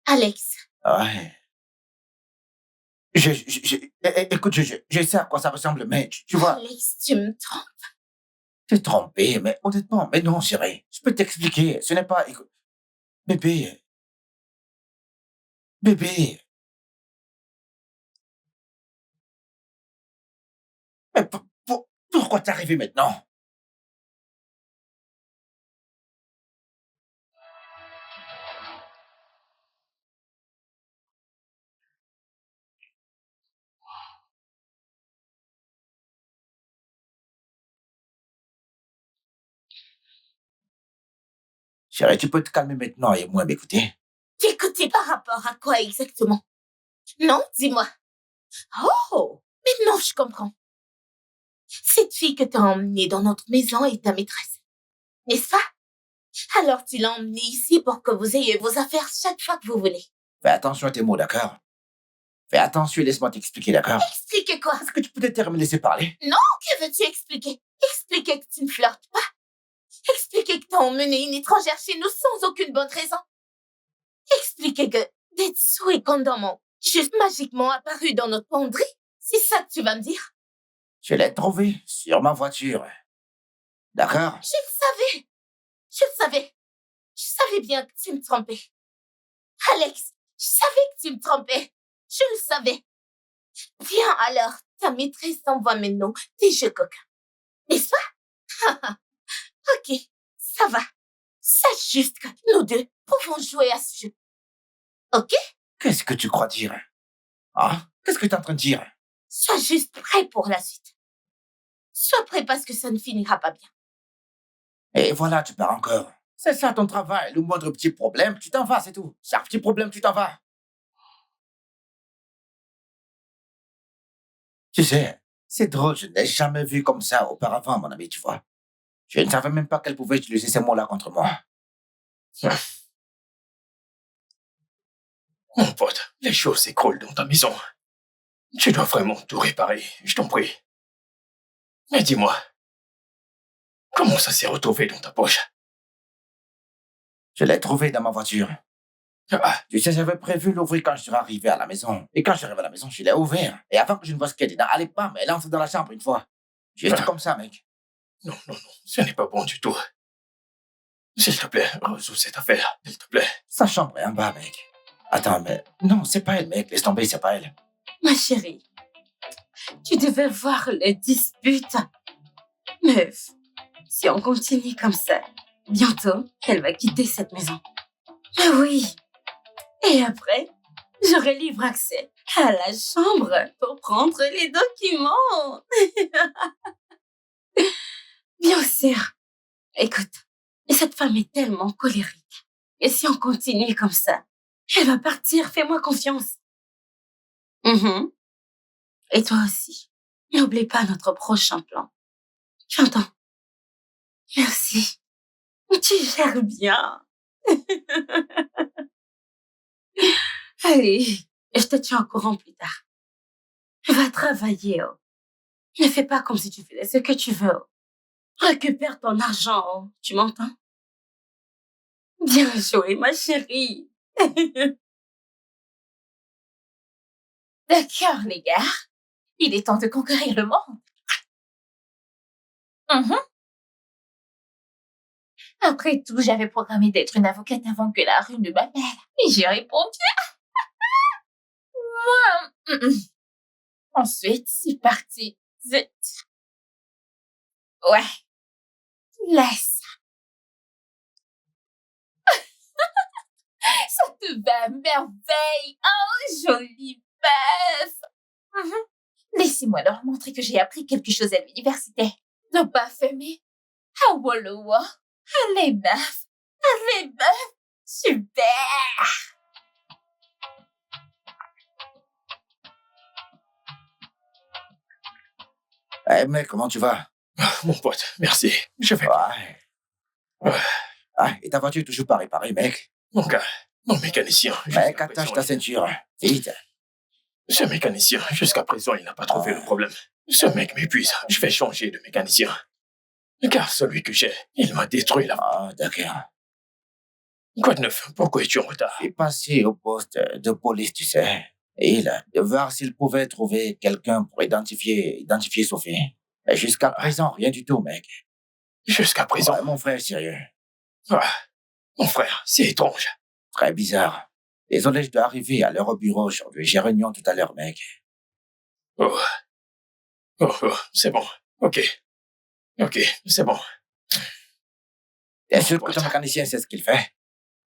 Alex, Ouais. Écoute, je sais à quoi ça ressemble, mais tu vois, Alex, tu me trompes. t'es trompé, mais honnêtement, mais non, chérie. Je peux t'expliquer. Ce n'est pas, écoute, bébé, bébé. Mais pourquoi t'es arrivé maintenant? Chérie, tu peux te calmer maintenant et moins m'écouter. T'écoutais par rapport à quoi exactement? Non, dis-moi. Oh, maintenant je comprends. Cette fille que t'as emmenée dans notre maison est ta maîtresse, n'est-ce pas? Alors tu l'as emmenée ici pour que vous ayez vos affaires chaque fois que vous voulez. Fais attention à tes mots, d'accord? Fais attention et laisse-moi t'expliquer, d'accord? Expliquez quoi? Est-ce que tu peux peut-être me laisser parler? Que veux-tu expliquer? Expliquer que tu ne flirtes pas? Expliquer que t'as emmené une étrangère chez nous sans aucune bonne raison? Expliquer que Detsu et Kondom ont juste magiquement apparu dans notre penderie? C'est ça que tu vas me dire? Je l'ai trouvé sur ma voiture. D'accord? Je le savais. Je le savais. Je savais bien que tu me trompais. Alex, je savais que tu me trompais. Je le savais. Bien alors, ta maîtresse t'envoie maintenant des jeux coquins. N'est-ce pas? Ok, ça va. Sache juste que nous deux pouvons jouer à ce jeu. Ok? Qu'est-ce que tu crois dire? Hein? Qu'est-ce que tu es en train de dire? Sois juste prêt pour la suite. Sois prêt parce que ça ne finira pas bien. Et voilà, tu pars encore. C'est ça ton travail. Le moindre petit problème, tu t'en vas, c'est tout. Chaque petit problème, tu t'en vas. Tu sais, c'est drôle, je n'ai jamais vu comme ça auparavant, mon ami, tu vois. Je ne savais même pas qu'elle pouvait utiliser ces mots-là contre moi. Mon pote, les choses s'écroulent dans ta maison. Tu dois vraiment tout réparer, je t'en prie. Mais dis-moi, comment ça s'est retrouvé dans ta poche? Je l'ai trouvé dans ma voiture. Ah, Tu sais, j'avais prévu l'ouvrir quand je serais arrivé à la maison. Et quand je suis arrivé à la maison, je l'ai ouvert. Et avant que je ne vois ce qu'il y a dedans, allez, bam, elle entre dans la chambre une fois. Juste Ah. comme ça, mec. non, ce n'est pas bon du tout. S'il te plaît, résous cette affaire, s'il te plaît. Sa chambre est en bas, mec. Attends, mais non, c'est pas elle, mec. Laisse tomber, c'est pas elle. Ma chérie, tu devais voir les disputes. Meuf, si on continue comme ça, bientôt, elle va quitter cette maison. Mais oui. Et après, j'aurai libre accès à la chambre pour prendre les documents. Bien sûr. Écoute, cette femme est tellement colérique. Et si on continue comme ça, elle va partir, fais-moi confiance. Mhm. Et toi aussi. N'oublie pas notre prochain plan. J'entends. Merci. Tu gères bien. Allez, je te tiens au courant plus tard. Va travailler. Oh. Ne fais pas comme si tu faisais ce que tu veux. Oh. Récupère ton argent. Oh. Tu m'entends? Bien joué, ma chérie. D'accord, les gars. Il est temps de conquérir le monde. Mhm. Après tout, j'avais programmé d'être une avocate avant que la rue ne m'appelle. Et j'ai répondu. Moi. Ensuite, c'est parti. Zut. Ouais. Laisse. Ça te va à merveille. Oh, jolie meuf. Mhm. Laissez-moi leur montrer que j'ai appris quelque chose à l'université. Ne pas fumer. Ah, wallowa. Allez, meuf. Allez, meuf. Super. Eh, mec, comment tu vas? Mon pote, merci. Je vais. Ouais. Ah, et ta voiture est toujours pas réparée, mec. Mon gars, mon mécanicien. Mec, attache ta ceinture. Vite. Ce mécanicien, jusqu'à présent, il n'a pas trouvé le problème. Ce mec m'épuise. Je vais changer de mécanicien. Car celui que j'ai, il m'a détruit la... Ah, d'accord. Quoi de neuf? Pourquoi es-tu en retard? Je suis passé au poste de police, tu sais. Et là, de voir s'il pouvait trouver quelqu'un pour identifier Sophie. Mais jusqu'à présent, rien du tout, mec. Jusqu'à présent? Ouais, mon frère, sérieux. Ah, mon frère, c'est étrange. Très bizarre. Désolé, je dois arriver à l'heure au bureau aujourd'hui. J'ai réunion tout à l'heure, mec. Oh, c'est bon. Ok, c'est bon. Bien sûr que ton mécanicien sait ce qu'il fait.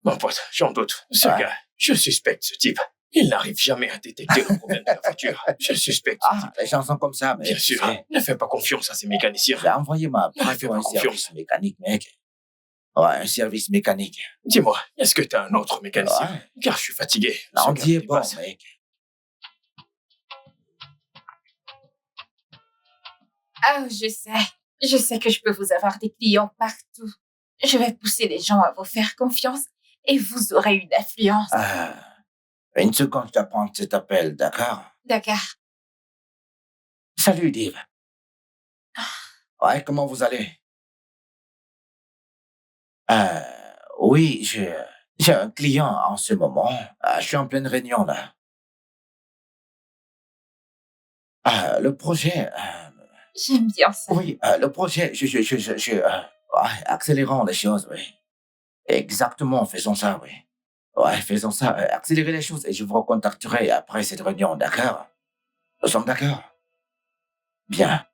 Mon pote, j'en doute. Ce gars, je suspecte ce type. Il n'arrive jamais à détecter le problème de la voiture. Je suspecte ce type. Les gens sont comme ça, mais... Bien sûr, ne fais pas confiance à ces mécaniciens. J'ai envoyé ma preuve pour un service mécanique, mec. Ouais, un service mécanique. Dis-moi, est-ce que t'as un autre mécanicien? Ouais. Car je suis fatigué. Non, Ce dis gars est bon, dépasse. mec. Ah, je sais. Je sais que je peux vous avoir des clients partout. Je vais pousser les gens à vous faire confiance et vous aurez une influence. Une seconde, je dois prendre cet appel, d'accord? D'accord. Salut, Dave. Ouais, comment vous allez? Oui, j'ai un client en ce moment. Je suis en pleine réunion, là. Le projet... J'aime bien ça. Oui, le projet, accélérons les choses, oui. Exactement, faisons ça, oui. Ouais, faisons ça, accélérer les choses et je vous recontacterai après cette réunion, d'accord? Nous sommes d'accord? Bien.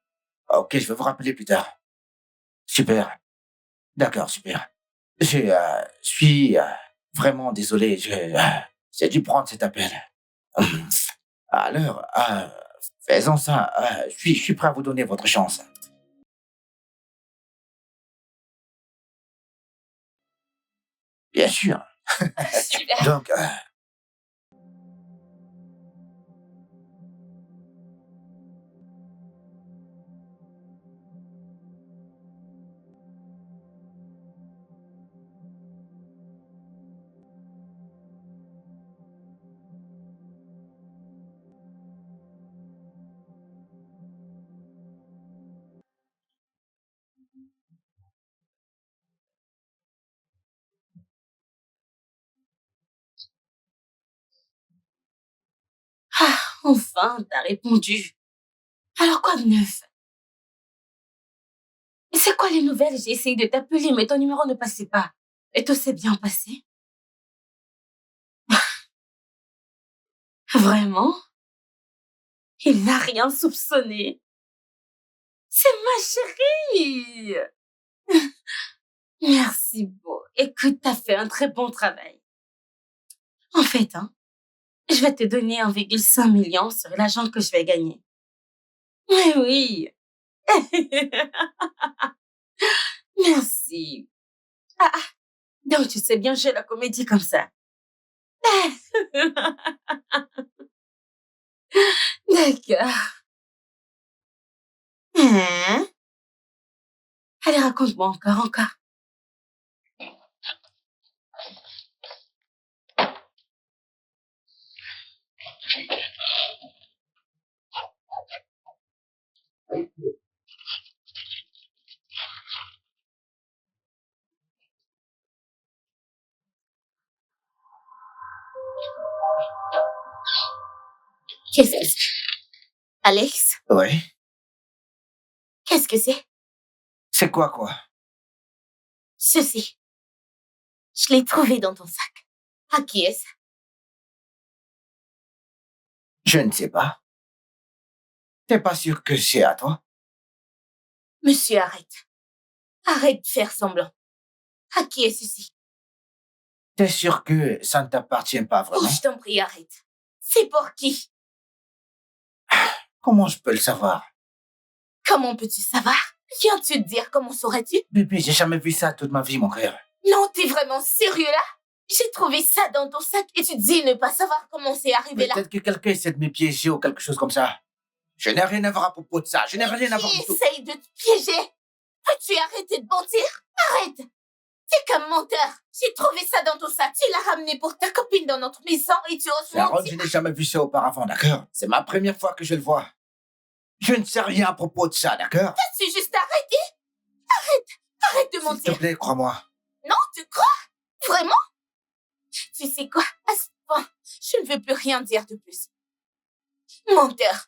Ok, je vais vous rappeler plus tard. Super. D'accord, super. Je suis vraiment désolé, j'ai dû prendre cet appel. Alors, faisons ça. Je suis prêt à vous donner votre chance. Bien sûr. Super. Donc, Ah, enfin, t'as répondu. Alors quoi de neuf? C'est quoi les nouvelles? J'ai essayé de t'appeler, mais ton numéro ne passait pas. Et tout s'est bien passé? Vraiment? Il n'a rien soupçonné. C'est ma chérie! Merci, beau. Écoute, t'as fait un très bon travail. En fait, je vais te donner 1,5 million sur l'argent que je vais gagner. Mais oui. Merci. Donc tu sais bien jouer la comédie comme ça. D'accord. Hein? Allez, raconte-moi encore. Qu'est-ce que c'est? Alex, Oui. qu'est-ce que c'est? C'est quoi? Ceci. Je l'ai trouvé dans ton sac. À qui est-ce? Je ne sais pas. T'es pas sûr que c'est à toi? Monsieur, arrête. Arrête de faire semblant. À qui est ceci? T'es sûr que ça ne t'appartient pas Oh, vraiment? je t'en prie, arrête. C'est pour qui? Comment je peux le savoir? Comment peux-tu savoir? Viens-tu te dire comment saurais-tu? Bébé, j'ai jamais vu ça toute ma vie, mon frère. Non, t'es vraiment sérieux là? J'ai trouvé ça dans ton sac et tu dis ne pas savoir comment c'est arrivé là. Peut-être que quelqu'un essaie de me piéger ou quelque chose comme ça. Je n'ai rien à voir à propos de ça. Je n'ai rien à voir Qui du tout. essaye de te piéger? Peux-tu arrêter de mentir? Arrête! T'es comme menteur. J'ai trouvé ça dans ton sac. Tu l'as ramené pour ta copine dans notre maison et tu oses Sharon, mentir. je n'ai jamais vu ça auparavant, d'accord? C'est ma première fois que je le vois. Je ne sais rien à propos de ça, d'accord? Peux-tu juste arrêter? Arrête de S'il mentir. te plaît, crois-moi. Non, tu crois? Vraiment? Tu sais quoi? À ce point, je ne veux plus rien dire de plus. Menteur.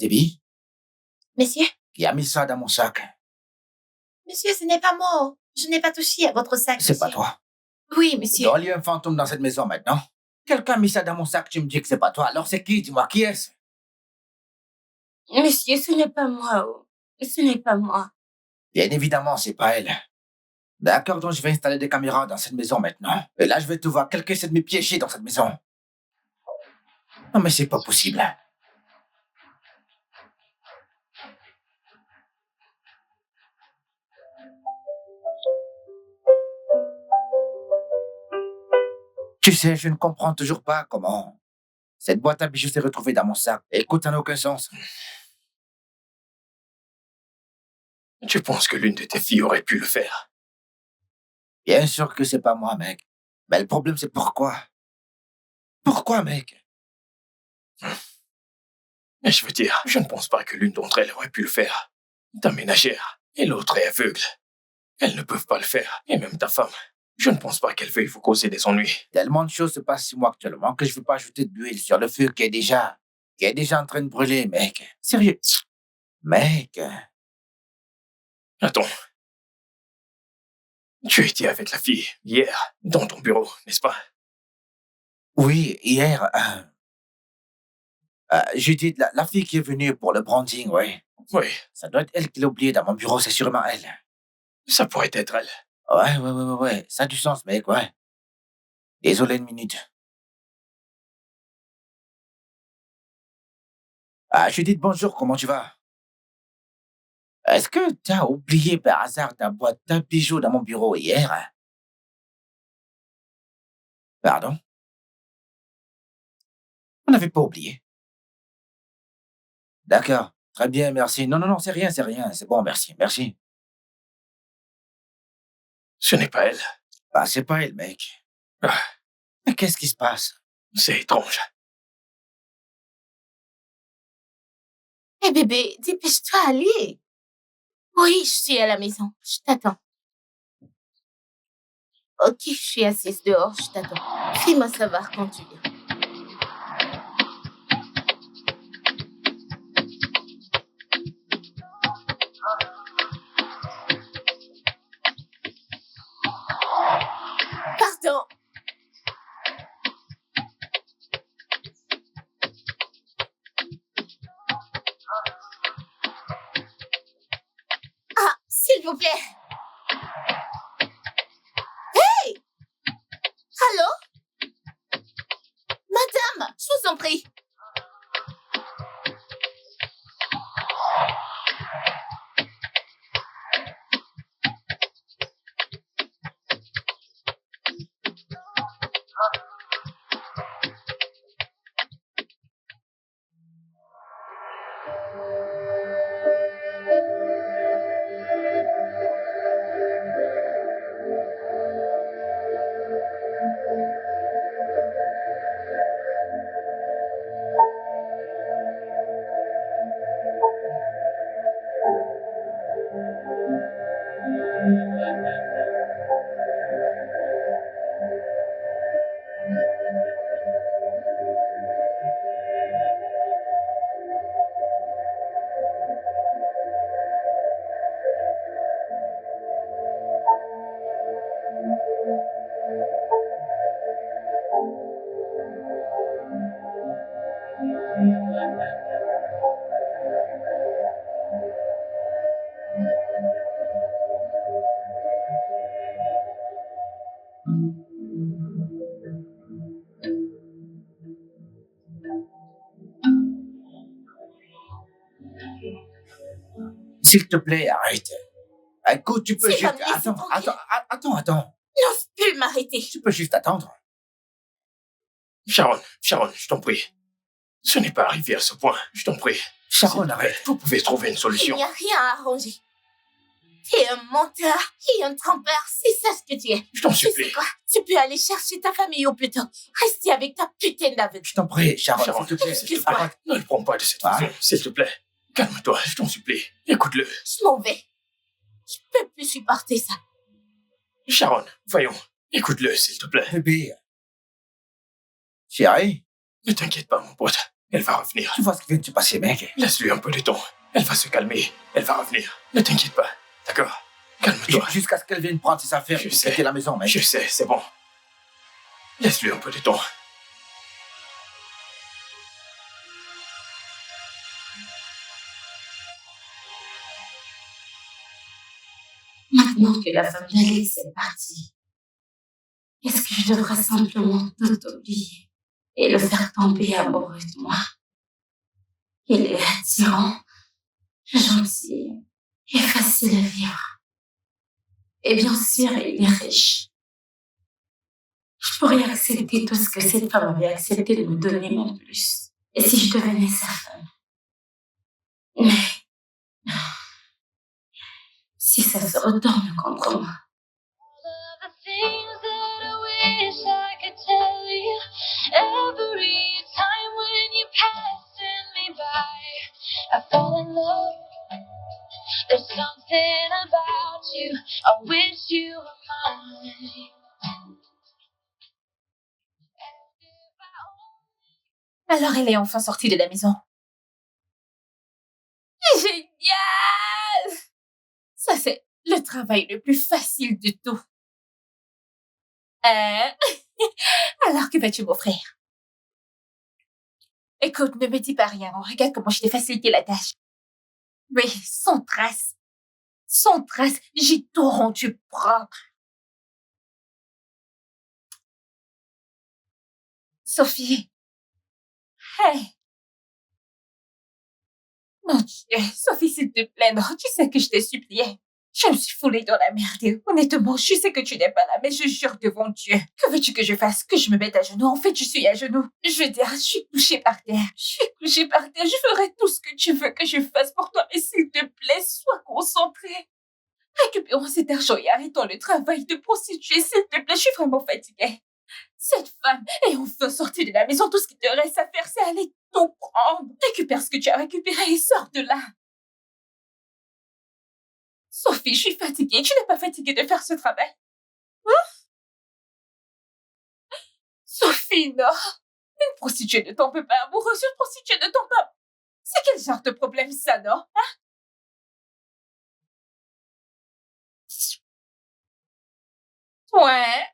Debbie, Monsieur? qui a mis ça dans mon sac? Monsieur, ce n'est pas moi. Je n'ai pas touché à votre sac, C'est pas monsieur. toi. Oui, monsieur. Donc, il y a un fantôme dans cette maison maintenant. Quelqu'un a mis ça dans mon sac, tu me dis que c'est pas toi. Alors c'est qui? Dis-moi, qui est-ce? Monsieur, ce n'est pas moi. Oh. Ce n'est pas moi. Bien évidemment, c'est pas elle. D'accord, donc je vais installer des caméras dans cette maison maintenant. Et là, je vais te voir. Quelqu'un essaie de me piéger dans cette maison. Non, mais c'est pas possible. Tu sais, je ne comprends toujours pas comment cette boîte à bijoux s'est retrouvée dans mon sac. Écoute, ça n'a aucun sens. Tu penses que l'une de tes filles aurait pu le faire? Bien sûr que c'est pas moi, mec. Mais le problème, c'est pourquoi. Pourquoi, mec? Mais je veux dire, je ne pense pas que l'une d'entre elles aurait pu le faire. Ta ménagère et l'autre est aveugle. Elles ne peuvent pas le faire. Et même ta femme. Je ne pense pas qu'elle veuille vous causer des ennuis. Tellement de choses se passent sur moi actuellement que je veux pas ajouter de l'huile sur le feu qui est déjà en train de brûler, mec. Sérieux. Mec. Attends. Tu étais avec la fille hier, dans ton bureau, n'est-ce pas? Oui, hier, Judith, la fille qui est venue pour le branding, ouais. Oui, Ça doit être elle qui l'a oublié dans mon bureau, c'est sûrement elle. ça pourrait être elle. Ouais. Ça a du sens, mec, ouais. Désolé une minute. Judith, bonjour, comment tu vas? Est-ce que t'as oublié par hasard ta boîte à bijoux dans mon bureau hier? Pardon? On n'avait pas oublié. D'accord, très bien, merci. Non, c'est rien. C'est bon, merci. Ce n'est pas elle. Bah, c'est pas elle, mec. Ah, Mais qu'est-ce qui se passe? c'est étrange. Eh bébé, dépêche-toi, allez. Oui, je suis à la maison. Je t'attends. Ok, je suis assise dehors, je t'attends. Fais-moi savoir quand tu viens. Pardon. Ah, s'il vous plaît. Hey! Allô? Madame, je vous en prie. S'il te plaît, arrête. Écoute, tu peux Tu vas juste... me laisser tranquille. Attends. N'ose plus m'arrêter. Tu peux juste attendre. Sharon, je t'en prie. Ce n'est pas arrivé à ce point, je t'en prie. Sharon, arrête. Vous pouvez trouver une Il solution. n'y a rien à arranger. Tu es un menteur et un trompeur, c'est ça ce que tu es. Je t'en Tu sais supplie. quoi? Tu peux aller chercher ta famille ou plutôt rester avec ta putain d'aveugle. Je t'en prie, Sharon, Sharon, s'il te plaît. excuse-moi. Arrête. Ne le prends pas de cette Ah. façon, s'il te plaît. Calme-toi, je t'en supplie. Écoute-le. Je m'en vais. Je peux plus supporter ça. Sharon, voyons. Écoute-le, s'il te plaît. Bébé. Chérie, Ne t'inquiète pas, mon pote. Elle va revenir. tu vois ce qui vient de se passer, mec. Laisse-lui un peu de temps. Elle va se calmer. Elle va revenir. Ne t'inquiète pas. D'accord? Calme-toi. Jusqu'à ce qu'elle vienne prendre ses affaires Je et sais. quitter la maison, mec. Je sais, c'est bon. Laisse-lui un peu de temps. Maintenant que la femme d'Alex est partie, est-ce que je devrais simplement tout oublier et le faire tomber amoureux de moi? Il est attirant, gentil et facile à vivre. Et bien sûr, il est riche. Je pourrais accepter tout ce que cette femme avait accepté de me donner, même plus. Et si je devenais sa femme? Mais si ça se retourne contre moi, All of the things that I wish I could tell you. Every time when you're passing me by, I fall in love. There's something about you. I wish you were mine. Alors elle est enfin sortie de la maison. Génial! Ça, c'est le travail le plus facile de tout. Alors, que vas-tu m'offrir? Écoute, ne me dis pas rien. Regarde comment je t'ai facilité la tâche. Oui, sans trace. Sans trace, j'ai tout rendu propre. Sophie. Hey. Mon Dieu, Sophie, s'il te plaît, non, tu sais que je t'ai supplié. Je me suis foulée dans la merde. Honnêtement, je sais que tu n'es pas là, mais je jure devant Dieu. Que veux-tu que je fasse? Que je me mette à genoux? En fait, je suis à genoux. Je veux dire, je suis couchée par terre. Je ferai tout ce que tu veux que je fasse pour toi, mais s'il te plaît, sois concentrée. Récupérons cet argent et arrêtons le travail de prostituée, s'il te plaît, je suis vraiment fatiguée. Cette femme est enfin sortie de la maison. Tout ce qui te reste à faire, c'est aller tout prendre. Récupère ce que tu as récupéré et sors de là. Sophie, je suis fatiguée. Tu n'es pas fatiguée de faire ce travail? Hein? Sophie, non. Une prostituée ne tombe pas amoureuse. Une prostituée ne tombe pas... C'est quel genre de problème, ça, non? Hein? Ouais.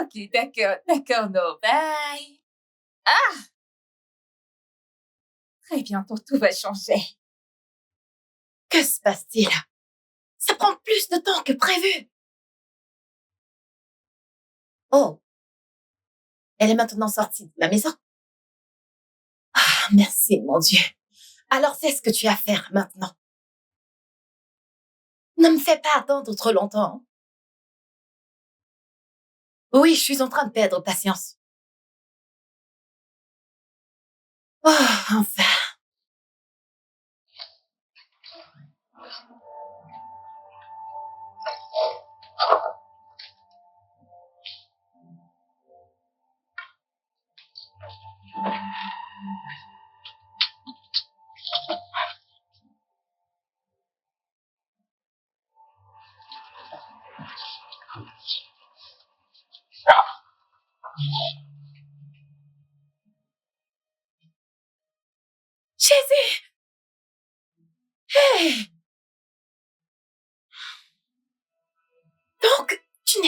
Ok, d'accord, no, bye. Ah! Très bientôt, tout va changer. Que se passe-t-il? Ça prend plus de temps que prévu. Oh. Elle est maintenant sortie de la maison. Ah, merci, mon Dieu. Alors, c'est ce que tu as à faire maintenant. Ne me fais pas attendre trop longtemps. Oui, je suis en train de perdre patience. Oh, enfin.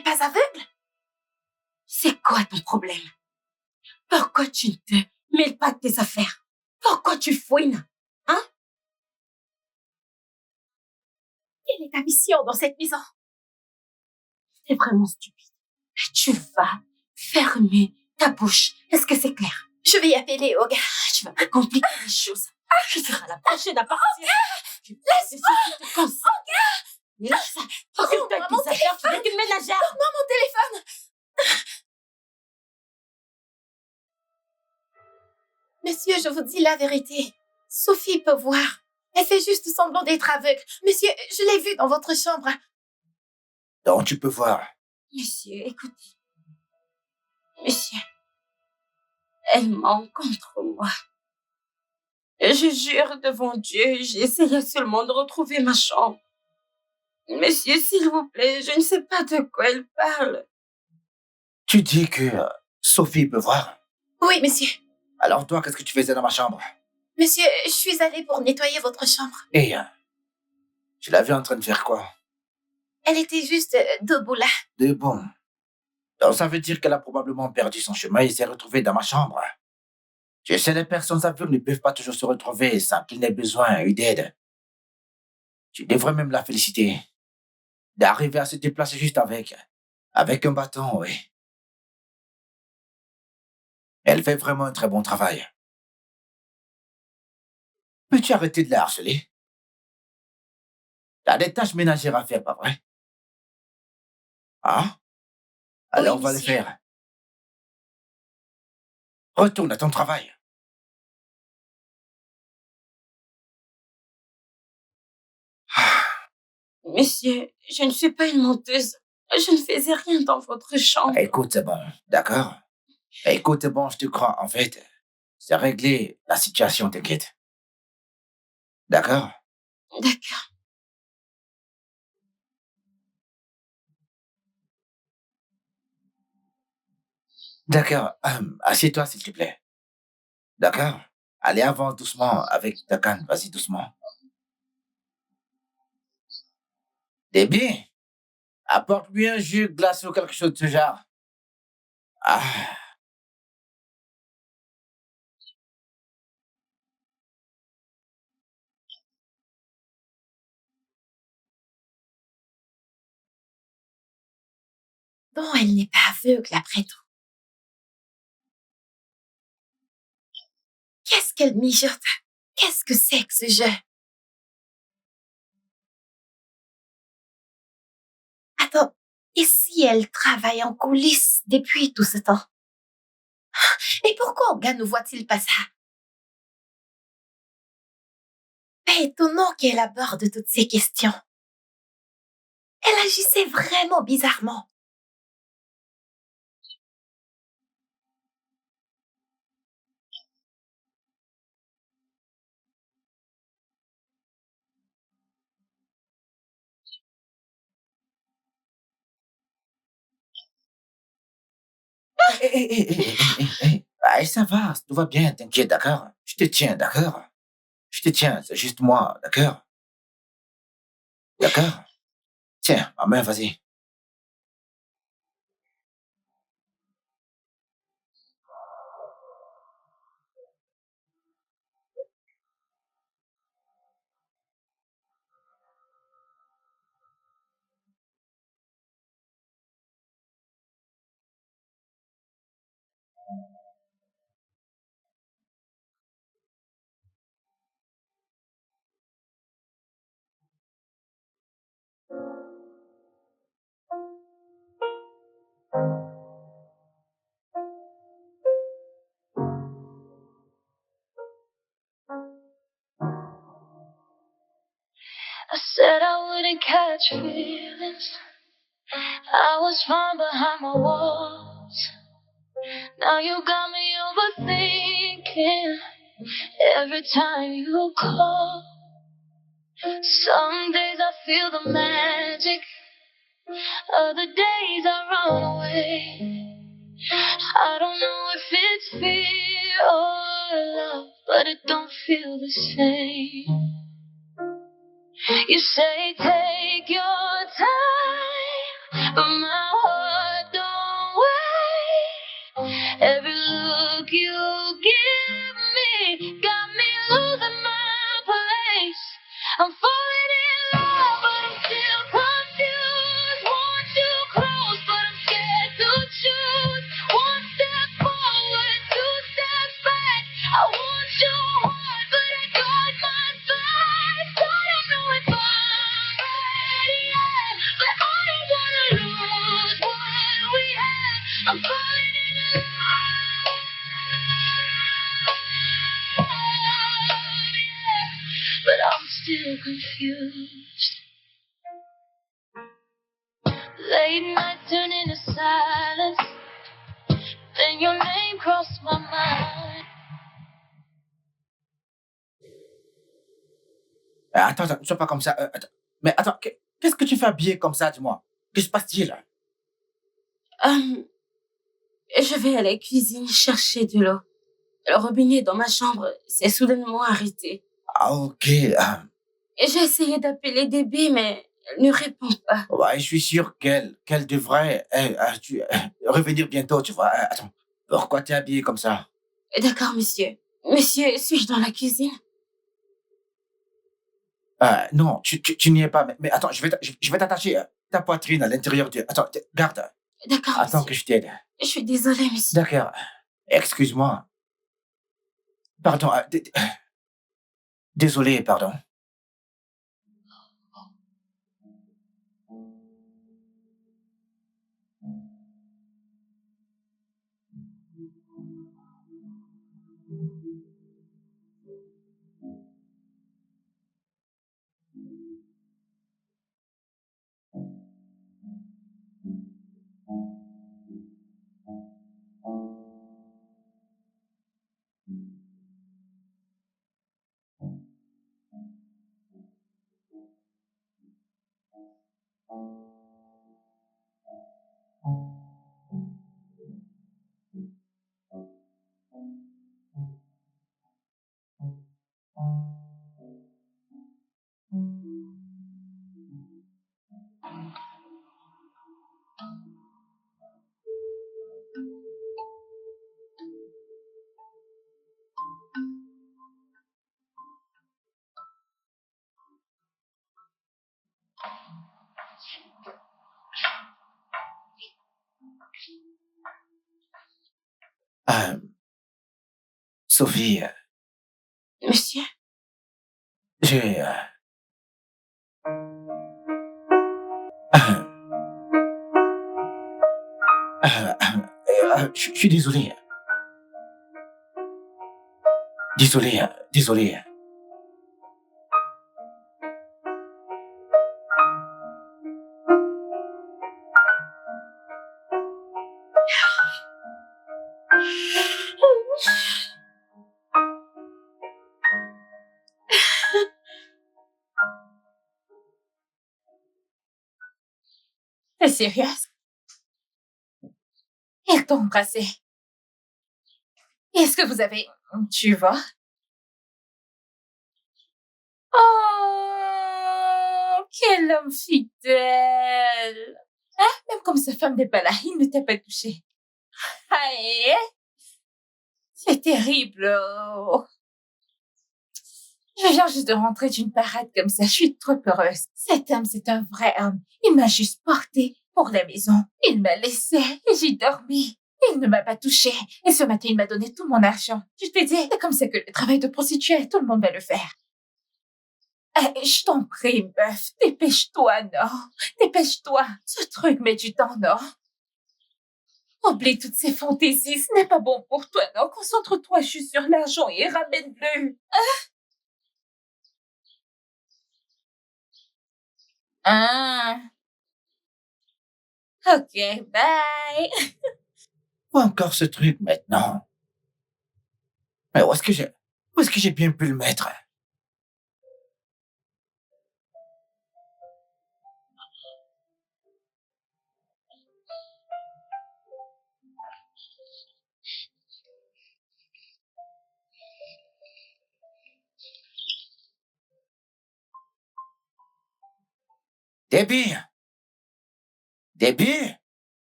n'es pas aveugle? C'est quoi ton problème? Pourquoi tu ne te mêles pas de tes affaires? Pourquoi tu fouines? Hein? Quelle est ta mission dans cette maison? C'est vraiment stupide. Tu vas fermer ta bouche. Est-ce que c'est clair? Je vais appeler Oga. Tu vas me compliquer les choses. Je serai la prochaine à partir. Laisse-moi! Lâche ça. Occupe-toi de tes affaires. Tu n'es qu'une ménagère. Donne-moi mon téléphone! Monsieur, je vous dis la vérité. Sophie peut voir. Elle fait juste semblant d'être aveugle. Monsieur, je l'ai vue dans votre chambre. Donc tu peux voir. Monsieur, écoutez. Monsieur, elle ment contre moi. Je jure devant Dieu, j'ai essayé seulement de retrouver ma chambre. Monsieur, s'il vous plaît, je ne sais pas de quoi elle parle. Tu dis que Sophie peut voir. Oui, monsieur. Alors toi, qu'est-ce que tu faisais dans ma chambre? Monsieur, je suis allée pour nettoyer votre chambre. Et tu l'as vu en train de faire quoi? Elle était juste debout là. De bon. Donc ça veut dire qu'elle a probablement perdu son chemin et s'est retrouvée dans ma chambre. Tu sais, les personnes aveugles ne peuvent pas toujours se retrouver sans qu'il n'ait besoin d'aide. Tu devrais même la féliciter d'arriver à se déplacer juste avec un bâton, oui. Elle fait vraiment un très bon travail. Peux-tu arrêter de la harceler? T'as des tâches ménagères à faire, pas vrai? Ah? Alors Oui, on va les monsieur. faire. Retourne à ton travail. Monsieur, je ne suis pas une menteuse. Je ne faisais rien dans votre chambre. Écoute, c'est bon, d'accord? Écoute, c'est bon, je te crois. En fait, c'est réglé la situation, t'inquiète. D'accord? D'accord. D'accord. Assieds-toi, s'il te plaît. D'accord? Allez, avance doucement avec ta canne. Vas-y, doucement. Déby, apporte-lui un jus glacé ou quelque chose de ce genre. Ah, Bon, elle n'est pas aveugle après tout. Qu'est-ce qu'elle mijote? Qu'est-ce que c'est que ce jeu? Attends, et si elle travaille en coulisses depuis tout ce temps? Et pourquoi Oga ne voit-il pas ça? C'est étonnant qu'elle aborde toutes ces questions. Elle agissait vraiment bizarrement. Allez, ça va, tout va bien, t'inquiète, d'accord? Je te tiens, d'accord? Je te tiens, c'est juste moi, d'accord? D'accord? Tiens, ma main, vas-y. I said I wouldn't catch feelings. I was fine behind my walls. Now you got me overthinking every time you call. Some days I feel the magic, other days I run away. I don't know if it's fear or love, but it don't feel the same. You say take your time, but my heart confused. Late nights turn into silence. Then your name crossed my mind. Attends, ne sois pas comme ça. Attends. Mais attends, qu'est-ce que tu fais habillé comme ça, dis-moi? Que se passe-t-il? Je vais à la cuisine chercher de l'eau. Le robinet dans ma chambre s'est soudainement arrêté. Ah, ok. Et j'ai essayé d'appeler Debbie, mais elle ne répond pas. Ouais, je suis sûr qu'elle devrait revenir bientôt, tu vois. Attends, pourquoi t'es habillé comme ça? D'accord, monsieur. Monsieur, suis-je dans la cuisine? Non, tu n'y es pas. Mais attends, je vais t'attacher ta poitrine à l'intérieur du... Attends, garde. D'accord, Attends monsieur. que je t'aide. Je suis désolée, monsieur. D'accord. Excuse-moi. Pardon. Désolé, pardon. Sophie, Monsieur? j'ai... Je suis désolé. Désolé. T'es sérieuse? Il t'a embrassé. Est-ce que vous avez... Tu vois? Oh, quel homme fidèle! Hein? Même comme sa femme n'est pas là, il ne t'a pas touché. Aïe! C'est terrible. Oh. Je viens juste de rentrer d'une parade comme ça. Je suis trop heureuse. Cet homme, c'est un vrai homme. Il m'a juste porté pour la maison. Il m'a laissé et j'y dormi. Il ne m'a pas touché. Et ce matin, il m'a donné tout mon argent. Je te dis, c'est comme ça que le travail de prostituée, tout le monde va le faire. Je t'en prie, meuf. Dépêche-toi, non? Dépêche-toi. Ce truc met du temps, non? Oublie toutes ces fantaisies. Ce n'est pas bon pour toi, non? Concentre-toi juste sur l'argent et ramène-le. Ok, bye. Encore ce truc maintenant. Mais où est-ce que j'ai bien pu le mettre? Debbie?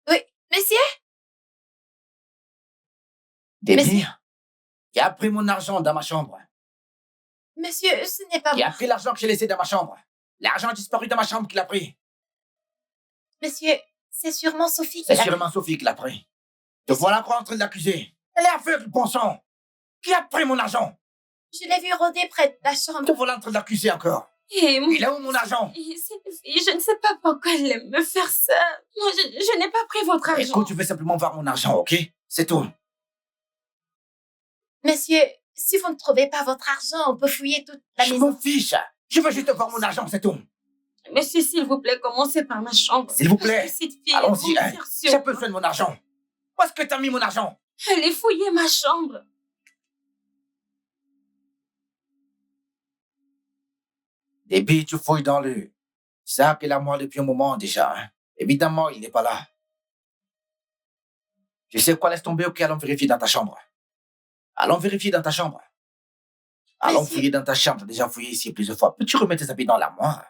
Oui, monsieur? Debbie? Il a pris mon argent dans ma chambre. Monsieur, ce n'est pas Il a moi. pris l'argent que j'ai laissé dans ma chambre. L'argent a disparu dans ma chambre qu'il a pris. Monsieur, c'est sûrement Sophie qui C'est l'a sûrement Sophie qui l'a pris. Te voilà encore en train de l'accuser. Elle est aveugle, bon sang. Qui a pris mon argent? Je l'ai vu rôder près de la chambre. Te voilà en train de l'accuser encore. Et moi, Il a où mon argent? cette fille, je ne sais pas pourquoi elle aime me faire ça. Moi, je n'ai pas pris votre argent. Écoute, tu veux simplement voir mon argent, ok? C'est tout. Monsieur, si vous ne trouvez pas votre argent, on peut fouiller toute la Je maison. m'en fiche. Je veux juste voir mon argent, c'est tout. Monsieur, s'il vous plaît, commencez par ma chambre. S'il vous plaît. Parce que cette fille Allons-y, va hein. mentir sur J'ai moi. besoin de mon argent. Où est-ce que t'as mis mon argent? Elle est fouillée ma chambre. Des billes, tu fouilles dans le sac et l'armoire depuis un moment déjà. Hein. Évidemment, il n'est pas là. Tu sais quoi, laisse tomber, ok, allons vérifier dans ta chambre. Allons vérifier dans ta chambre. Allons Monsieur. fouiller dans ta chambre, déjà fouillé ici plusieurs fois. Peux-tu remettre tes habits dans l'armoire?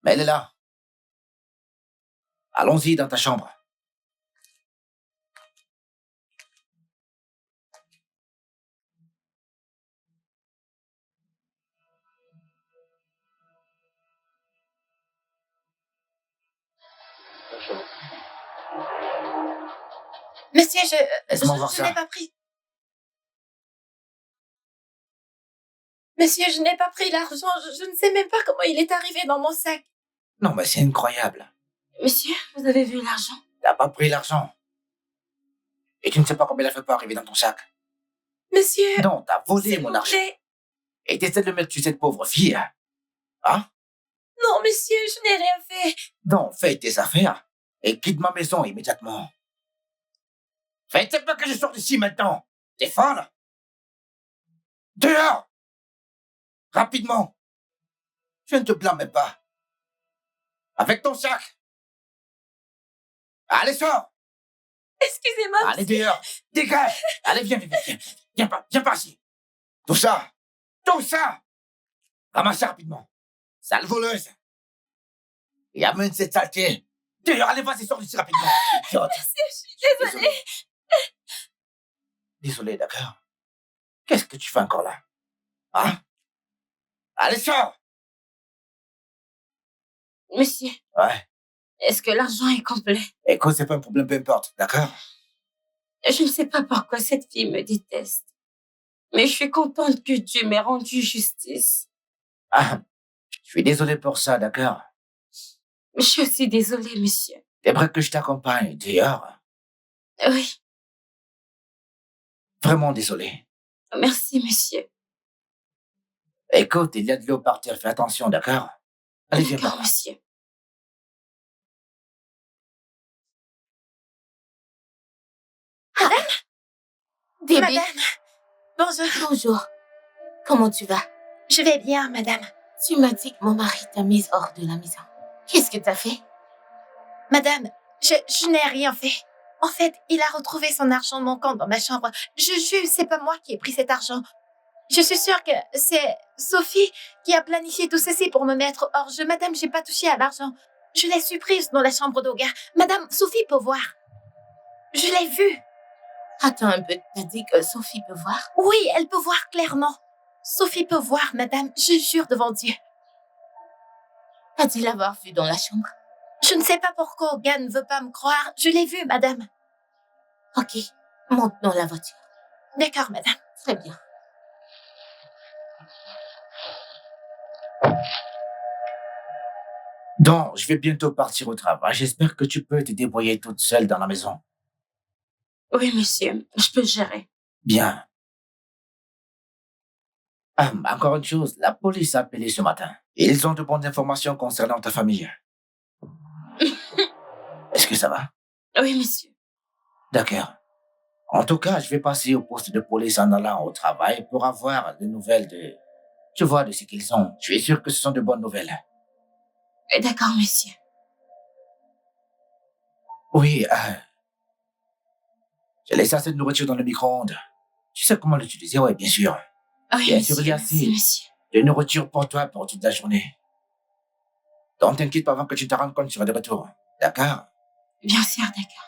Mais elle est là. Allons-y dans ta chambre. Monsieur, Laisse-moi voir je ça. n'ai pas pris. Monsieur, je n'ai pas pris l'argent. Je ne sais même pas comment il est arrivé dans mon sac. Non, mais c'est incroyable. Monsieur, vous avez vu l'argent? T'as pas pris l'argent. Et tu ne sais pas comment il a fait pour arriver dans ton sac. Monsieur, Non, t'as volé s'il mon vous argent. plaît. Et t'essaies de le mettre sur cette pauvre fille. Hein? Non, monsieur, je n'ai rien fait. Non, fais tes affaires et quitte ma maison immédiatement. Faites pas que je sorte d'ici maintenant. T'es folle? Dehors! Rapidement! Je ne te blâme pas. Avec ton sac! Allez, sors! Excusez-moi, Allez dehors! Dégage! Allez, viens. Viens pas ici. Tout ça! Ramasse ça rapidement. Sale voleuse! Et amène cette saleté. Dehors, allez, vas-y, sors d'ici rapidement. Idiote. monsieur, je suis désolée. Désolé, d'accord? Qu'est-ce que tu fais encore là? Hein? Allez, sors! Monsieur, Ouais. est-ce que l'argent est complet? Écoute, c'est pas un problème, peu importe, d'accord? Je ne sais pas pourquoi cette fille me déteste. Mais je suis contente que Dieu m'ait rendu justice. Ah, je suis désolé pour ça, d'accord? Je suis aussi désolée, monsieur. T'aimerais que je t'accompagne dehors? Oui, Vraiment désolé. merci, monsieur. Écoute, il y a de l'eau par terre, fais attention, d'accord? Allez, viens par D'accord, là. monsieur. Madame. Bonjour. Bonjour. Comment tu vas? Je vais bien, madame. Tu m'as dit que mon mari t'a mise hors de la maison. Qu'est-ce que t'as fait? Madame, je n'ai rien fait. En fait, il a retrouvé son argent manquant dans ma chambre. Je jure, c'est pas moi qui ai pris cet argent. Je suis sûre que c'est Sophie qui a planifié tout ceci pour me mettre hors jeu. Madame, j'ai pas touché à l'argent. Je l'ai surprise dans la chambre d'Oga. Madame, Sophie peut voir. Je l'ai vue. Attends un peu, t'as dit que Sophie peut voir? Oui, elle peut voir clairement. Sophie peut voir, madame. Je jure devant Dieu. T'as dit l'avoir vue dans la chambre? Je ne sais pas pourquoi Oga ne veut pas me croire. Je l'ai vue, madame. Ok, monte dans la voiture. D'accord, madame. Très bien. Donc, je vais bientôt partir au travail. J'espère que tu peux te débrouiller toute seule dans la maison. Oui, monsieur, je peux gérer. Bien. Ah, encore une chose, la police a appelé ce matin. Ils ont de bonnes informations concernant ta famille. Est-ce que ça va? Oui, monsieur. D'accord. En tout cas, je vais passer au poste de police en allant au travail pour avoir des nouvelles de... Tu vois, de ce qu'ils ont. Je suis sûr que ce sont de bonnes nouvelles. D'accord, monsieur. Oui, j'ai laissé assez de nourriture dans le micro-ondes. Tu sais comment l'utiliser? Oui, bien sûr. Oui, Bien monsieur. sûr, il y a Merci, assez monsieur. de nourriture pour toi pour toute la journée. Donc, t'inquiète pas avant que tu te rendes compte, tu seras de retour. D'accord? Bien sûr, d'accord.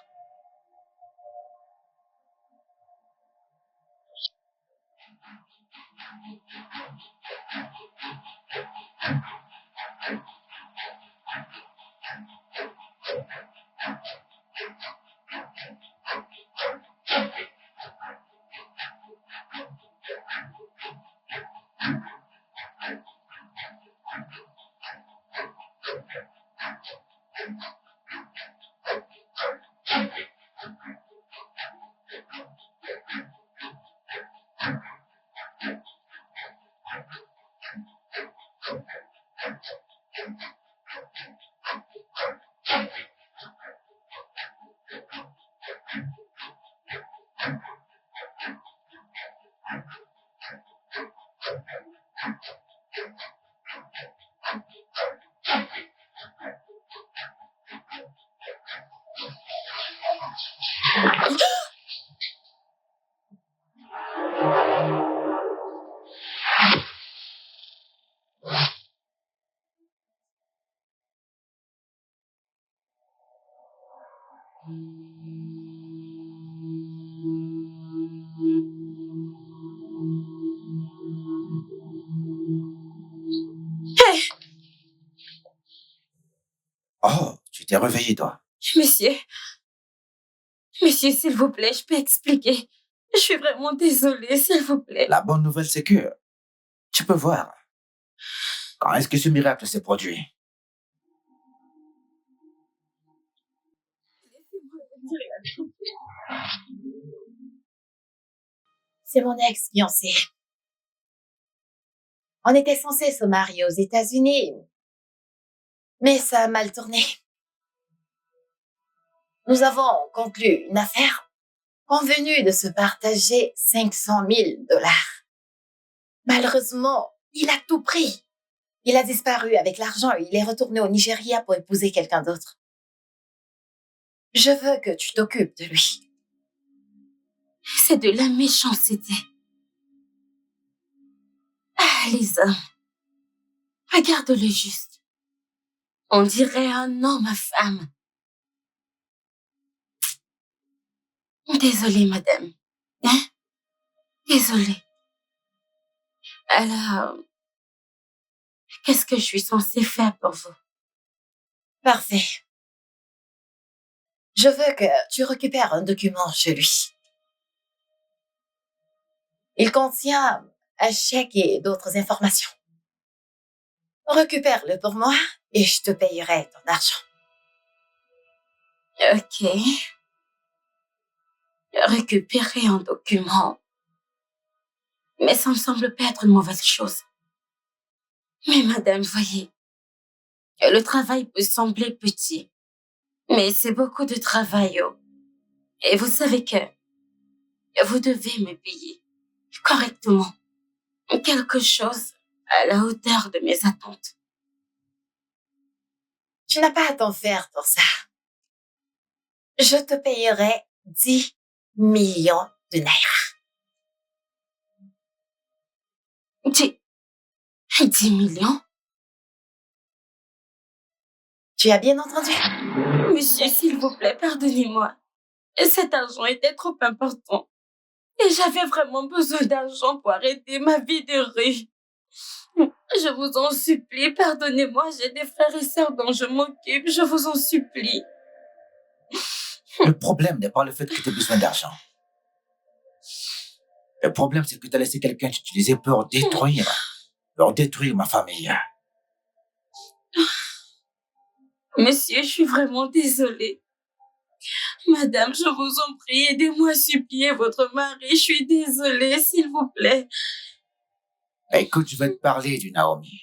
Oh, tu t'es réveillé, toi. Monsieur, monsieur, s'il vous plaît, je peux expliquer. Je suis vraiment désolée, s'il vous plaît. La bonne nouvelle, c'est que tu peux voir. Quand est-ce que ce miracle s'est produit? C'est mon ex-fiancé. On était censé se marier aux États-Unis, mais ça a mal tourné. Nous avons conclu une affaire convenue de se partager 500 000 $. Malheureusement, il a tout pris. Il a disparu avec l'argent et il est retourné au Nigeria pour épouser quelqu'un d'autre. Je veux que tu t'occupes de lui. C'est de la méchanceté. Ah, les hommes. Regarde-le juste. On dirait un homme à femme. Désolée, madame. Hein? Désolée. Alors, qu'est-ce que je suis censée faire pour vous? Parfait. Je veux que tu récupères un document chez lui. Il contient un chèque et d'autres informations. Récupère-le pour moi et je te payerai ton argent. Ok. Récupérer un document. Mais ça me semble pas être une mauvaise chose. Mais madame, voyez, le travail peut sembler petit, mais c'est beaucoup de travail. Oh. Et vous savez que vous devez me payer correctement. Quelque chose à la hauteur de mes attentes. Tu n'as pas à t'en faire pour ça. Je te payerai 10 millions de naira. 10 millions? Tu as bien entendu? Monsieur, s'il vous plaît, pardonnez-moi. Cet argent était trop important. Et j'avais vraiment besoin d'argent pour arrêter ma vie de rue. Je vous en supplie, pardonnez-moi, j'ai des frères et sœurs dont je m'occupe, je vous en supplie. Le problème n'est pas le fait que tu aies besoin d'argent. Le problème, c'est que tu as laissé quelqu'un t'utiliser pour détruire ma famille. Monsieur, je suis vraiment désolée. Madame, je vous en prie, aidez-moi à supplier votre mari. Je suis désolée, s'il vous plaît. Écoute, je vais te parler du Naomi.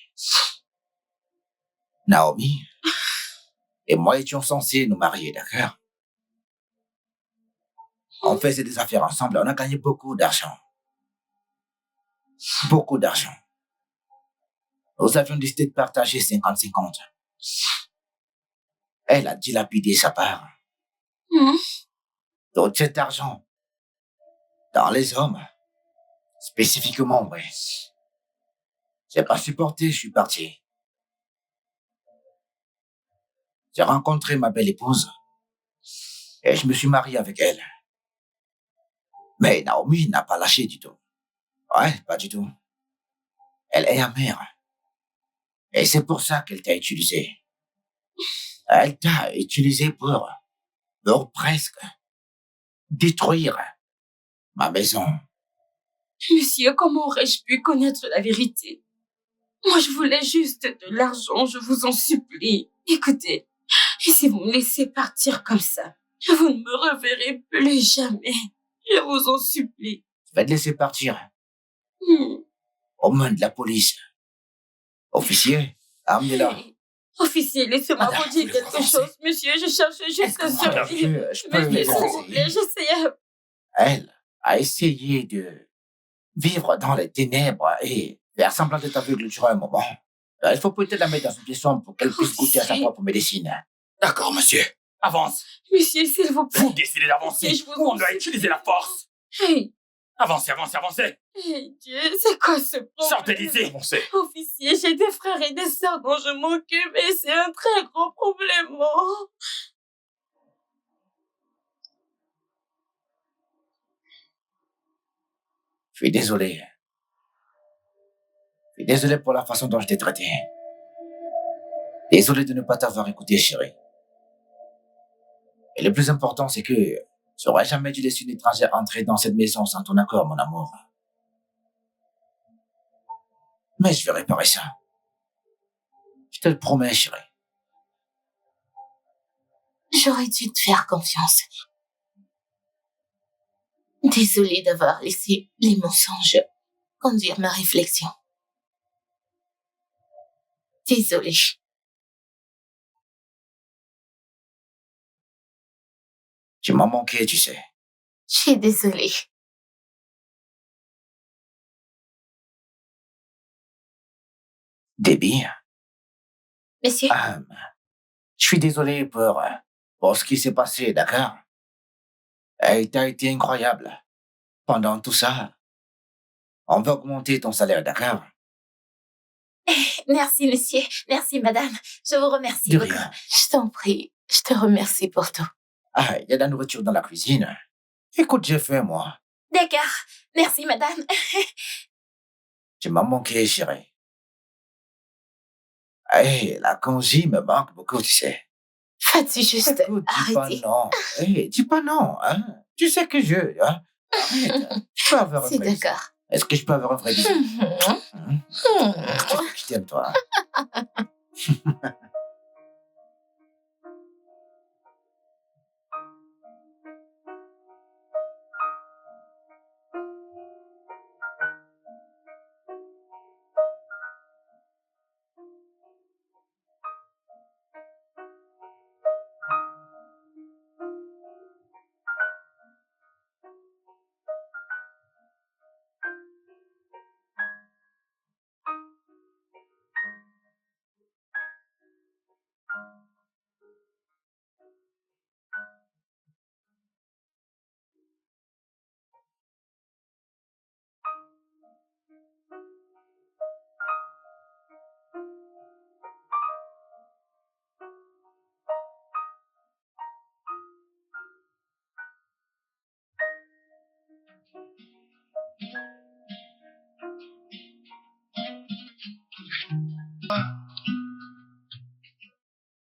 Naomi et moi étions censés nous marier, d'accord? On faisait des affaires ensemble, on a gagné beaucoup d'argent. Beaucoup d'argent. Nous avions décidé de partager 50-50. Elle a dilapidé sa part. Tout cet argent, dans les hommes, spécifiquement, oui. J'ai pas supporté, je suis parti. J'ai rencontré ma belle épouse et je me suis marié avec elle. Mais Naomi n'a pas lâché du tout. Ouais, pas du tout. Elle est amère. Et c'est pour ça qu'elle t'a utilisé. Elle t'a utilisé pour presque détruire ma maison. Monsieur, comment aurais-je pu connaître la vérité? Moi, je voulais juste de l'argent, je vous en supplie. Écoutez, et si vous me laissez partir comme ça, vous ne me reverrez plus jamais. Je vous en supplie. Je vais te laisser partir. Aux mains de la police. Officier, amenez-la. Officier, laissez-moi Madame, vous dire quelque chose. Monsieur, je cherche juste à survivre. Je peux Monsieur, s'il vous l'aider. plaît, j'essayais. Elle a essayé de vivre dans les ténèbres et faire semblant d'être aveugle durant un moment. Il faut peut-être la mettre dans une pièce sombre pour qu'elle puisse goûter à sa propre médecine. D'accord, monsieur. Avance. Monsieur, s'il vous plaît. Vous décidez d'avancer. Monsieur, je vous On en doit supplie. utiliser la force. Hey, Avancez, avancez, avancez. hey, Dieu, c'est quoi ce problème? Sortez d'ici. Avancez. Officier, j'ai des frères et des sœurs dont je m'occupe et c'est un très gros problème. Oh. Je suis désolé. Je suis désolé pour la façon dont je t'ai traité. Désolé de ne pas t'avoir écouté, chérie. Et le plus important, c'est que j'aurais jamais dû laisser une étrangère entrer dans cette maison sans ton accord, mon amour. Mais je vais réparer ça. Je te le promets, chérie. J'aurais dû te faire confiance. Désolée d'avoir laissé les mensonges conduire ma réflexion. Désolée. Tu m'as manqué, tu sais. Je suis désolée. Debbie, Monsieur, je suis désolé pour ce qui s'est passé, d'accord? Et t'as été incroyable. Pendant tout ça, on va augmenter ton salaire, d'accord? merci monsieur, merci madame. Je vous remercie De beaucoup. rien. Je t'en prie. Je te remercie pour tout. Ah, il y a de la nourriture dans la cuisine. Écoute, j'ai faim, moi. D'accord, merci madame. Tu m'as manqué, chérie. Hey, la congé me manque beaucoup, tu sais. Vas-y, juste Écoute, dis pas arrêtez. non. Hey, dis pas non, hein. Tu sais que hein. Arrête. Je peux avoir un C'est vrai bisou. d'accord. Est-ce que je peux avoir un vrai bisou? Mhm. Tu sais que je t'aime, toi.